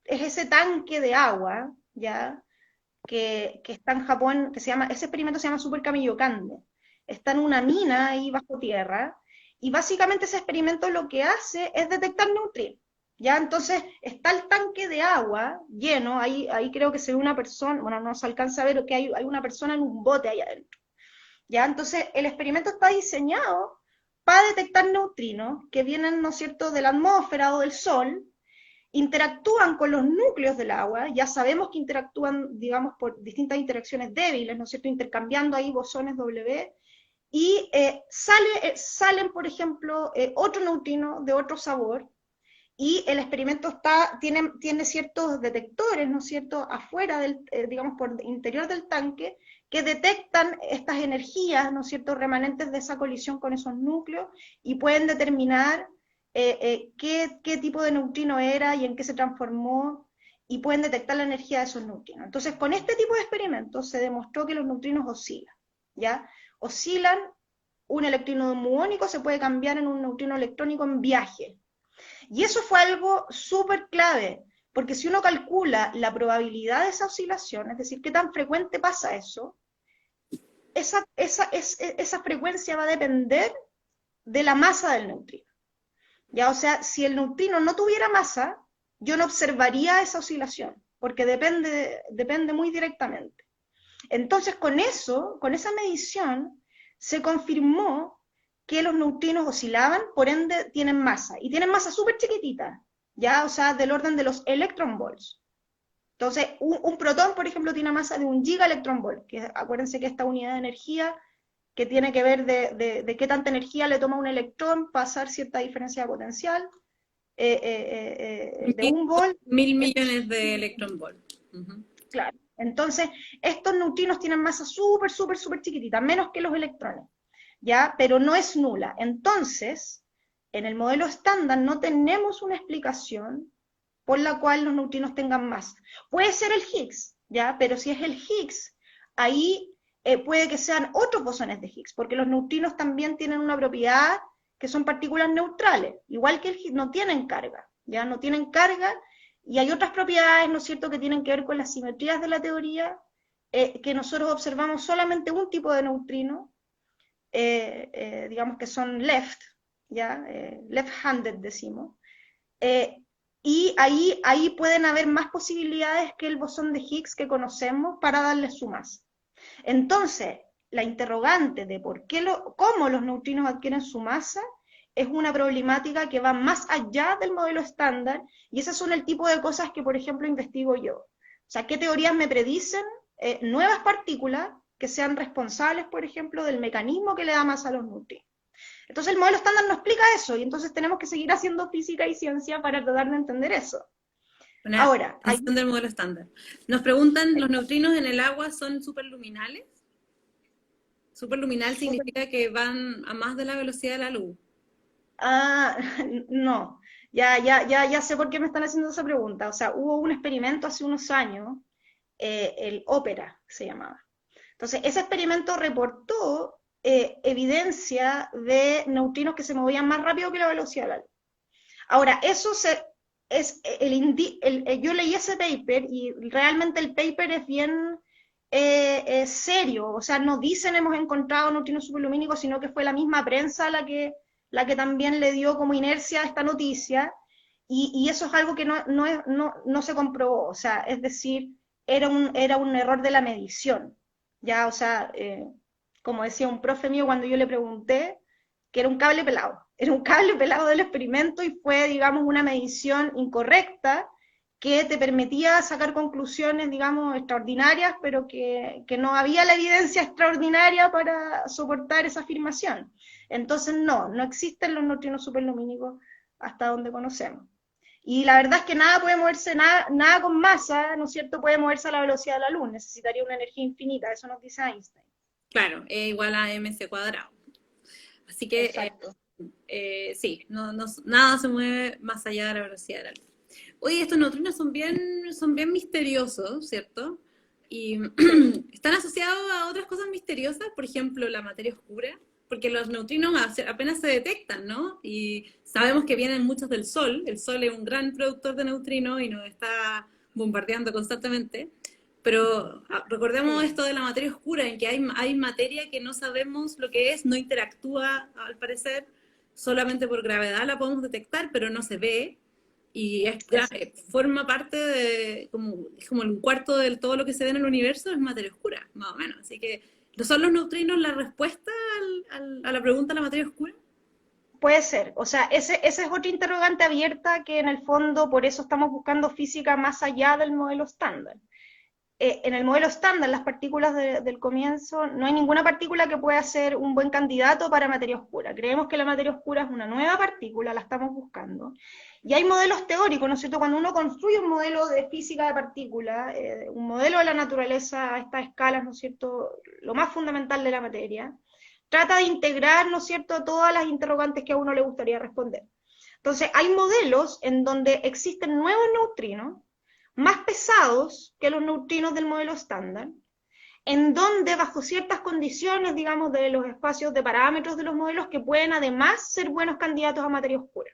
ese tanque de agua, ¿ya? Que está en Japón, ese experimento se llama Super Kamiokande. Está en una mina ahí bajo tierra, y básicamente ese experimento lo que hace es detectar neutrinos. ¿Ya? Entonces está el tanque de agua lleno, ahí creo que se ve una persona, bueno, no se alcanza a ver que hay una persona en un bote ahí adentro. ¿Ya? Entonces el experimento está diseñado para detectar neutrinos que vienen, ¿no es cierto?, de la atmósfera o del Sol, interactúan con los núcleos del agua, ya sabemos que interactúan, digamos, por distintas interacciones débiles, ¿no es cierto?, intercambiando ahí bosones W, y salen, por ejemplo, otro neutrino de otro sabor, y el experimento tiene ciertos detectores, ¿no es cierto?, afuera digamos, por el interior del tanque, que detectan estas energías, ¿no es cierto?, remanentes de esa colisión con esos núcleos, y pueden determinar qué tipo de neutrino era y en qué se transformó, y pueden detectar la energía de esos neutrinos. Entonces, con este tipo de experimentos se demostró que los neutrinos oscilan, ¿ya? Oscilan, un electrino muónico se puede cambiar en un neutrino electrónico en viaje. Y eso fue algo súper clave, porque si uno calcula la probabilidad de esa oscilación, es decir, qué tan frecuente pasa eso, esa frecuencia va a depender de la masa del neutrino. ¿Ya? O sea, si el neutrino no tuviera masa, yo no observaría esa oscilación, porque depende muy directamente. Entonces, con esa medición, se confirmó que los neutrinos oscilaban, por ende tienen masa, y tienen masa súper chiquitita, ¿ya? O sea, del orden de los electronvolts. Entonces, un protón, por ejemplo, tiene masa de 1 gigaelectronvolt, que acuérdense que esta unidad de energía que tiene que ver de qué tanta energía le toma un electrón pasar cierta diferencia de potencial, de 1 volt. 1.000 millones de electronvolt. Claro. Entonces, estos neutrinos tienen masa súper, súper, súper chiquitita, menos que los electrones, ¿ya? Pero no es nula. Entonces, en el modelo estándar no tenemos una explicación por la cual los neutrinos tengan masa. Puede ser el Higgs, ¿ya? Pero si es el Higgs, ahí puede que sean otros bosones de Higgs, porque los neutrinos también tienen una propiedad que son partículas neutrales, igual que el Higgs, no tienen carga, ¿ya? No tienen carga, y hay otras propiedades, ¿no es cierto?, que tienen que ver con las simetrías de la teoría, que nosotros observamos solamente un tipo de neutrino, digamos que son left, ¿ya? Left-handed decimos, y ahí pueden haber más posibilidades que el bosón de Higgs que conocemos para darle su masa. Entonces, la interrogante de cómo los neutrinos adquieren su masa es una problemática que va más allá del modelo estándar, y esas son el tipo de cosas que, por ejemplo, investigo yo. O sea, ¿qué teorías me predicen nuevas partículas que sean responsables, por ejemplo, del mecanismo que le da masa a los neutrinos? Entonces el modelo estándar no explica eso, y entonces tenemos que seguir haciendo física y ciencia para tratar de entender eso. Ahora, del modelo estándar. Nos preguntan, ¿los neutrinos en el agua son superluminales? Superluminal significa que van a más de la velocidad de la luz. No, ya sé por qué me están haciendo esa pregunta. O sea, hubo un experimento hace unos años, el ópera se llamaba. Entonces, ese experimento reportó evidencia de neutrinos que se movían más rápido que la velocidad de la luz. Ahora, eso yo leí ese paper y realmente el paper es bien serio, o sea, no dicen hemos encontrado neutrinos superlumínicos, sino que fue la misma prensa la que también le dio como inercia a esta noticia, y eso es algo que no se comprobó, o sea, es decir, era un error de la medición, ya, o sea, como decía un profe mío cuando yo le pregunté, que era un cable pelado del experimento y fue, digamos, una medición incorrecta que te permitía sacar conclusiones, digamos, extraordinarias, pero que no había la evidencia extraordinaria para soportar esa afirmación. Entonces, no existen los neutrinos superlumínicos hasta donde conocemos. Y la verdad es que nada puede moverse, nada con masa, ¿no es cierto?, puede moverse a la velocidad de la luz, necesitaría una energía infinita, eso nos dice Einstein. Claro, E igual a mc cuadrado. Así que Exacto. sí, nada se mueve más allá de la velocidad de la luz. Oye, estos neutrinos son bien misteriosos, ¿cierto? Y están asociados a otras cosas misteriosas, por ejemplo, la materia oscura, porque los neutrinos apenas se detectan, ¿no? Y sabemos que vienen muchos del Sol. El Sol es un gran productor de neutrinos y nos está bombardeando constantemente. Pero recordemos Sí. esto de la materia oscura, en que hay materia que no sabemos lo que es, no interactúa, al parecer, solamente por gravedad la podemos detectar, pero no se ve, y forma parte de, es como un cuarto de todo lo que se ve en el universo es materia oscura, más o menos. Así que, ¿no son los neutrinos la respuesta a la pregunta de la materia oscura? Puede ser, o sea, esa es otra interrogante abierta que en el fondo por eso estamos buscando física más allá del modelo estándar. En el modelo estándar, las partículas del comienzo, no hay ninguna partícula que pueda ser un buen candidato para materia oscura. Creemos que la materia oscura es una nueva partícula, la estamos buscando. Y hay modelos teóricos, ¿no es cierto? Cuando uno construye un modelo de física de partículas, un modelo de la naturaleza a estas escalas, ¿no es cierto? Lo más fundamental de la materia, trata de integrar, ¿no es cierto?, todas las interrogantes que a uno le gustaría responder. Entonces, hay modelos en donde existen nuevos neutrinos, más pesados que los neutrinos del modelo estándar, en donde bajo ciertas condiciones, digamos, de los espacios de parámetros de los modelos, que pueden además ser buenos candidatos a materia oscura.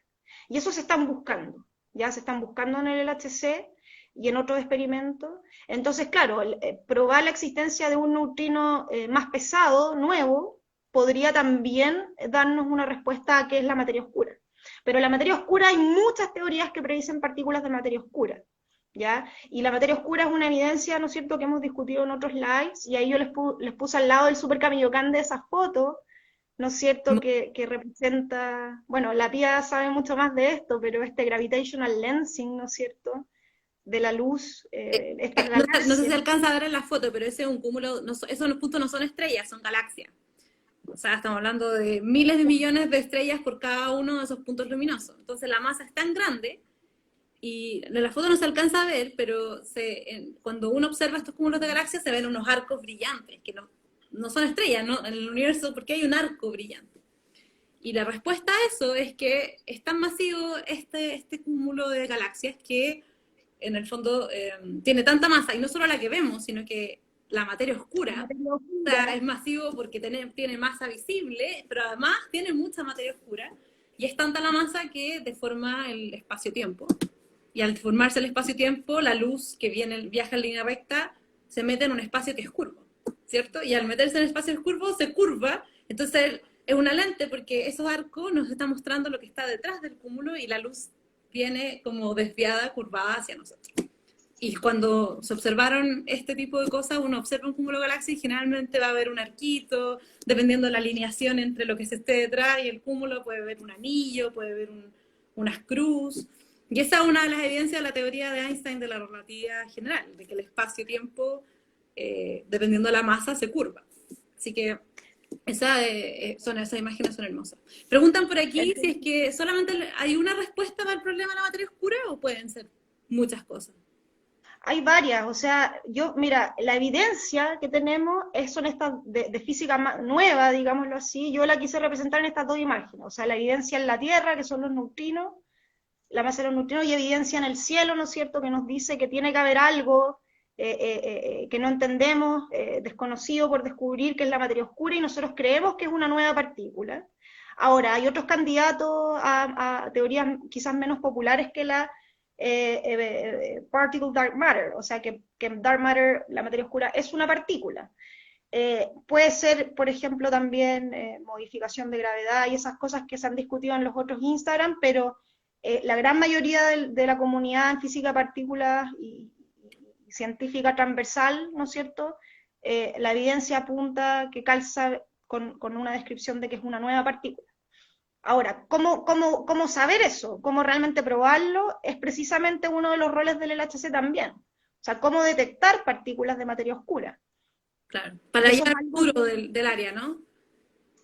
Y eso se están buscando, ya se están buscando en el LHC y en otros experimentos. Entonces, claro, probar la existencia de un neutrino más pesado, nuevo, podría también darnos una respuesta a qué es la materia oscura. Pero la materia oscura hay muchas teorías que predicen partículas de materia oscura, ¿ya? Y la materia oscura es una evidencia, ¿no es cierto?, que hemos discutido en otros lives, y ahí yo les puse al lado del Super Kamiokande de esa foto, ¿no es cierto?, que representa, bueno, la Pía sabe mucho más de esto, pero este gravitational lensing, ¿no es cierto?, de la luz, estas No sé si se galaxias. alcanza a ver en la foto, pero ese es un cúmulo, esos puntos no son estrellas, son galaxias. O sea, estamos hablando de miles de millones de estrellas por cada uno de esos puntos luminosos. Entonces la masa es tan grande, y en la foto no se alcanza a ver, pero cuando uno observa estos cúmulos de galaxias se ven unos arcos brillantes, que no son estrellas, ¿no?, en el universo, porque hay un arco brillante. Y la respuesta a eso es que es tan masivo este cúmulo de galaxias que en el fondo tiene tanta masa, y no solo la que vemos, sino que la materia La oscura, materia o sea, oscura, es masivo porque tiene masa visible, pero además tiene mucha materia oscura, y es tanta la masa que deforma el espacio-tiempo. Y al formarse el espacio-tiempo, la luz que viaja en línea recta se mete en un espacio que es curvo, ¿cierto? Y al meterse en el espacio curvo, se curva, entonces es una lente porque esos arcos nos están mostrando lo que está detrás del cúmulo, y la luz viene como desviada, curvada hacia nosotros. Y cuando se observaron este tipo de cosas, uno observa un cúmulo de galaxias y generalmente va a haber un arquito, dependiendo de la alineación entre lo que se esté detrás y el cúmulo, puede haber un anillo, puede haber unas cruz. Y esa es una de las evidencias de la teoría de Einstein de la relatividad general, de que el espacio-tiempo, dependiendo de la masa, se curva. Así que esas imágenes son hermosas. Preguntan por aquí si es que solamente hay una respuesta para el problema de la materia oscura o pueden ser muchas cosas. hay varias, o sea, mira, la evidencia que tenemos son estas de física nueva, digámoslo así, yo la quise representar en estas dos imágenes, o sea, la evidencia en la Tierra, que son los neutrinos, la masa de los neutrinos, y evidencia en el cielo, ¿no es cierto?, que nos dice que tiene que haber algo que no entendemos, desconocido por descubrir, que es la materia oscura, y nosotros creemos que es una nueva partícula. Ahora, hay otros candidatos a teorías quizás menos populares que particle dark matter, o sea que dark matter, la materia oscura, es una partícula. Puede ser, por ejemplo, también modificación de gravedad y esas cosas que se han discutido en los otros Instagram, pero la gran mayoría de la comunidad en física de partículas y científica transversal, ¿no es cierto? La evidencia apunta que calza con una descripción de que es una nueva partícula. Ahora, ¿cómo saber eso? ¿Cómo realmente probarlo? Es precisamente uno de los roles del LHC también. O sea, cómo detectar partículas de materia oscura. Claro, Y para eso allá es al algo futuro que, del área, ¿no?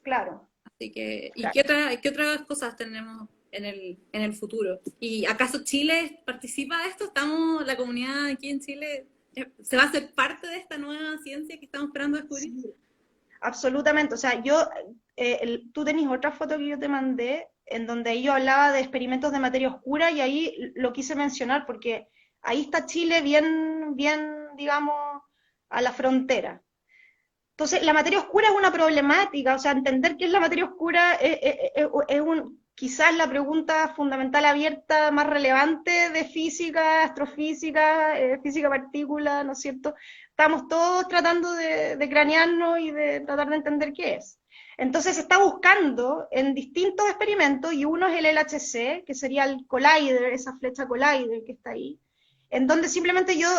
claro, Así que, ¿y claro. qué otras cosas tenemos en el futuro? ¿Y acaso Chile participa de esto? ¿Estamos, la comunidad aquí en Chile, se va a hacer parte de esta nueva ciencia que estamos esperando descubrir? Sí, absolutamente. O sea, tú tenés otra foto que yo te mandé en donde yo hablaba de experimentos de materia oscura y ahí lo quise mencionar porque ahí está Chile bien, bien, digamos, a la frontera. Entonces, la materia oscura es una problemática, o sea, entender qué es la materia oscura quizás la pregunta fundamental abierta más relevante de física, astrofísica, física partícula, ¿no es cierto? Estamos todos tratando de cranearnos y de tratar de entender qué es. Entonces se está buscando en distintos experimentos, y uno es el LHC, que sería el collider, esa flecha collider que está ahí, en donde simplemente yo,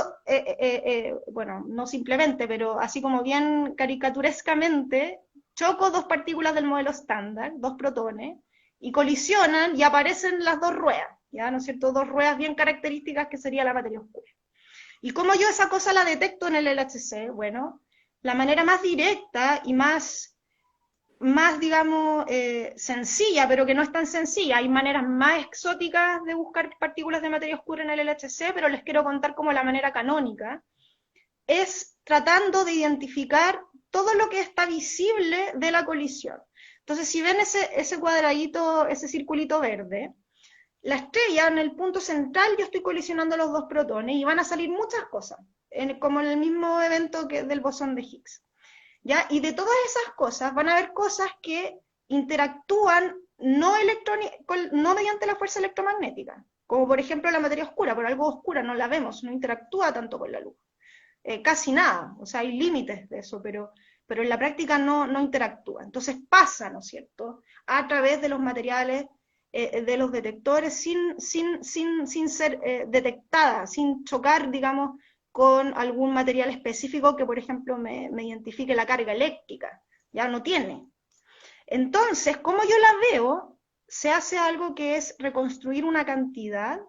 bueno, no simplemente, pero así como bien caricaturescamente, choco dos partículas del modelo estándar, dos protones, y colisionan y aparecen las dos ruedas, ¿ya? ¿No es cierto? Dos ruedas bien características que sería la materia oscura. ¿Y cómo yo esa cosa la detecto en el LHC? Bueno, la manera más directa y más, digamos, sencilla, pero que no es tan sencilla. Hay maneras más exóticas de buscar partículas de materia oscura en el LHC, pero les quiero contar como la manera canónica. Es tratando de identificar todo lo que está visible de la colisión. Entonces, si ven ese cuadradito, ese circulito verde, la estrella en el punto central yo estoy colisionando los dos protones y van a salir muchas cosas, como en el mismo evento del bosón de Higgs. ¿Ya? Y de todas esas cosas van a haber cosas que interactúan no mediante la fuerza electromagnética, como por ejemplo la materia oscura, por algo oscura no la vemos, no interactúa tanto con la luz, casi nada, o sea, hay límites de eso, pero en la práctica no interactúa. Entonces pasa, ¿no es cierto?, a través de los materiales, de los detectores, sin ser detectada, sin chocar, digamos, con algún material específico que, por ejemplo, me identifique la carga eléctrica. Ya no tiene. Entonces, como yo la veo, se hace algo que es reconstruir una cantidad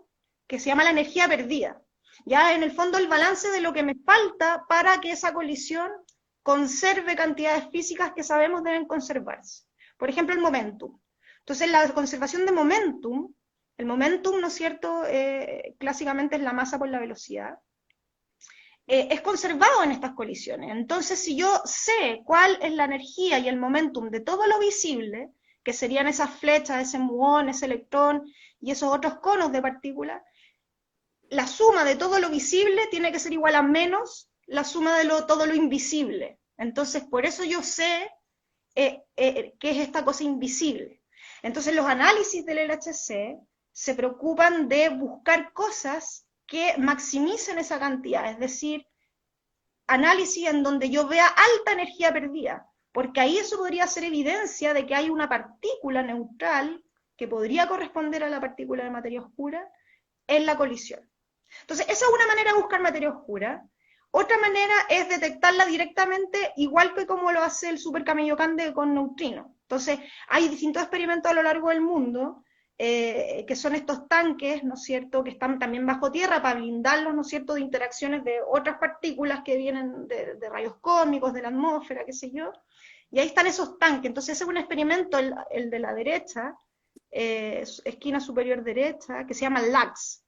que se llama la energía perdida. Ya en el fondo el balance de lo que me falta para que esa colisión conserve cantidades físicas que sabemos deben conservarse. Por ejemplo, el momentum. Entonces, la conservación de momentum, el momentum, ¿no es cierto?, clásicamente es la masa por la velocidad, es conservado en estas colisiones. Entonces, si yo sé cuál es la energía y el momentum de todo lo visible, que serían esas flechas, ese muón, ese electrón y esos otros conos de partículas, la suma de todo lo visible tiene que ser igual a menos la suma de todo lo invisible. Entonces, por eso yo sé qué es esta cosa invisible. Entonces, los análisis del LHC se preocupan de buscar cosas que maximicen esa cantidad, es decir, análisis en donde yo vea alta energía perdida, porque ahí eso podría ser evidencia de que hay una partícula neutral que podría corresponder a la partícula de materia oscura en la colisión. Entonces, esa es una manera de buscar materia oscura. Otra manera es detectarla directamente, igual que como lo hace el Super Kamiokande con neutrinos. Entonces, hay distintos experimentos a lo largo del mundo, que son estos tanques, ¿no es cierto?, que están también bajo tierra para blindarlos, ¿no es cierto?, de interacciones de otras partículas que vienen de rayos cósmicos, de la atmósfera, qué sé yo. Y ahí están esos tanques. Entonces, ese es un experimento, el de la derecha, esquina superior derecha, que se llama LUX,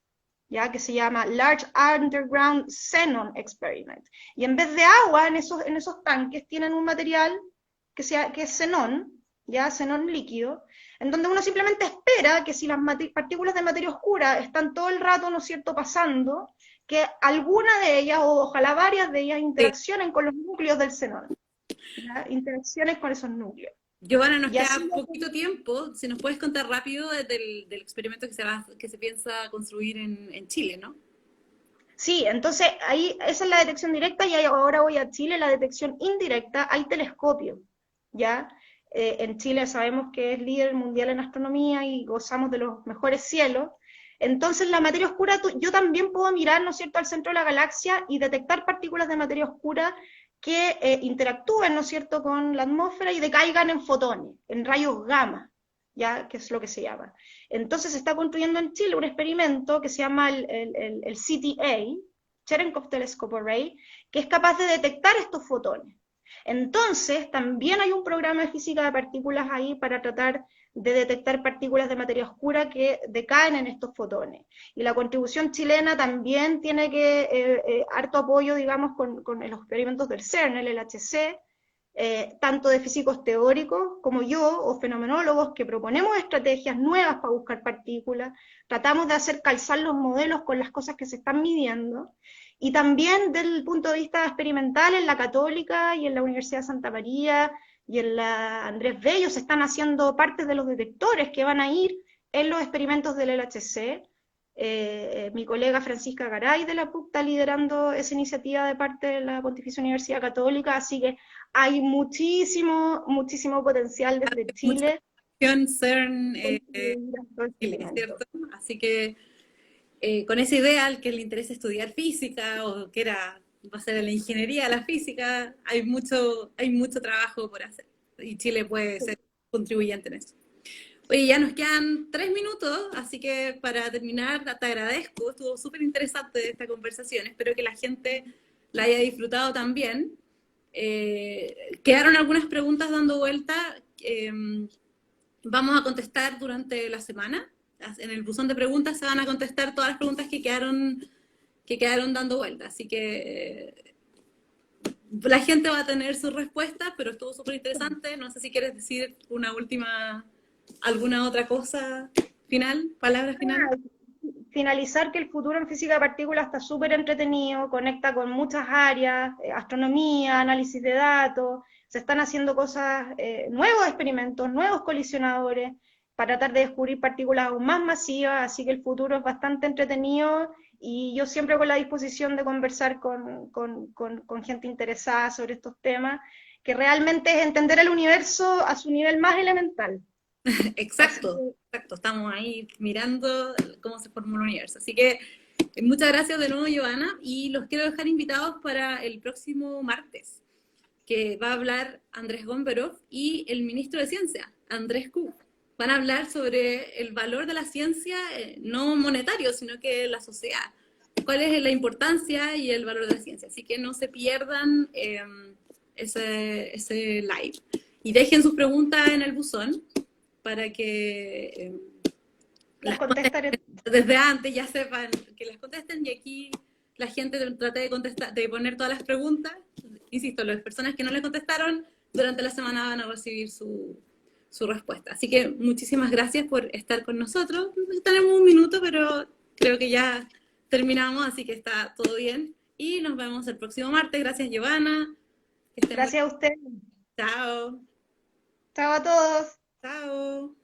¿ya? Que se llama Large Underground Xenon Experiment. Y en vez de agua en esos tanques tienen un material que es xenón, ¿ya? Xenón líquido, en donde uno simplemente espera que si las partículas de materia oscura están todo el rato, ¿no es cierto?, pasando, que alguna de ellas, o ojalá varias de ellas, Sí. interaccionen con los núcleos del xenón, ¿ya? Interacciones con esos núcleos. Giovanna, nos Y así queda poquito tiempo. Si nos puedes contar rápido del experimento que se piensa construir en Chile, ¿no? sí, entonces ahí esa es la detección directa y ahora voy a Chile, la detección indirecta, hay telescopios, ¿ya? En Chile sabemos que es líder mundial en astronomía y gozamos de los mejores cielos. Entonces la materia oscura, yo también puedo mirar, ¿no es cierto?, al centro de la galaxia y detectar partículas de materia oscura que interactúen, ¿no es cierto?, con la atmósfera y decaigan en fotones, en rayos gamma, ¿ya? Que es lo que se llama. Entonces se está construyendo en Chile un experimento que se llama el CTA, Cherenkov Telescope Array, que es capaz de detectar estos fotones. Entonces, también hay un programa de física de partículas ahí para tratar de detectar partículas de materia oscura que decaen en estos fotones. Y la contribución chilena también tiene harto apoyo, digamos, con los experimentos del CERN, el LHC, tanto de físicos teóricos como yo, o fenomenólogos, que proponemos estrategias nuevas para buscar partículas, tratamos de hacer calzar los modelos con las cosas que se están midiendo, y también desde el punto de vista experimental en la Católica y en la Universidad de Santa María y en la Andrés Bello se están haciendo partes de los detectores que van a ir en los experimentos del LHC. Mi colega Francisca Garay de la PUC está liderando esa iniciativa de parte de la Pontificia Universidad Católica, así que hay muchísimo, muchísimo potencial desde Mucha Chile. acción CERN Chile, ¿cierto? Así que con esa idea, al que le interesa estudiar física o quiera pasar a la ingeniería, a la física, hay mucho trabajo por hacer. Y Chile puede ser contribuyente en eso. Oye, ya nos quedan 3 minutos, así que para terminar, te agradezco. Estuvo súper interesante esta conversación. Espero que la gente la haya disfrutado también. Quedaron algunas preguntas dando vuelta. Vamos a contestar durante la semana. En el buzón de preguntas se van a contestar todas las preguntas que quedaron dando vuelta. Así que la gente va a tener sus respuestas, pero estuvo súper interesante. No sé si quieres decir alguna otra cosa final, palabras finales. Finalizar que el futuro en física de partículas está súper entretenido, conecta con muchas áreas, astronomía, análisis de datos, se están haciendo cosas, nuevos experimentos, nuevos colisionadores, para tratar de descubrir partículas aún más masivas, así que el futuro es bastante entretenido y yo siempre con la disposición de conversar con gente interesada sobre estos temas, que realmente es entender el universo a su nivel más elemental. Exacto, exacto. Estamos ahí mirando cómo se forma el universo. Así que muchas gracias de nuevo, Giovanna, y los quiero dejar invitados para el próximo martes, que va a hablar Andrés Gomberov y el ministro de Ciencia, Andrés Ku. Van a hablar sobre el valor de la ciencia, no monetario, sino que la sociedad. ¿Cuál es la importancia y el valor de la ciencia? Así que no se pierdan ese live. Y dejen sus preguntas en el buzón para que Las contestaré. desde antes ya sepan que las contesten, y aquí la gente trata de contestar, de poner todas las preguntas. Insisto, las personas que no le contestaron durante la semana van a recibir su respuesta. Así que muchísimas gracias por estar con nosotros. Tenemos un minuto, pero creo que ya terminamos, así que está todo bien. Y nos vemos el próximo martes. Gracias, Giovanna. Gracias a usted. Chao. Chao a todos. Chao.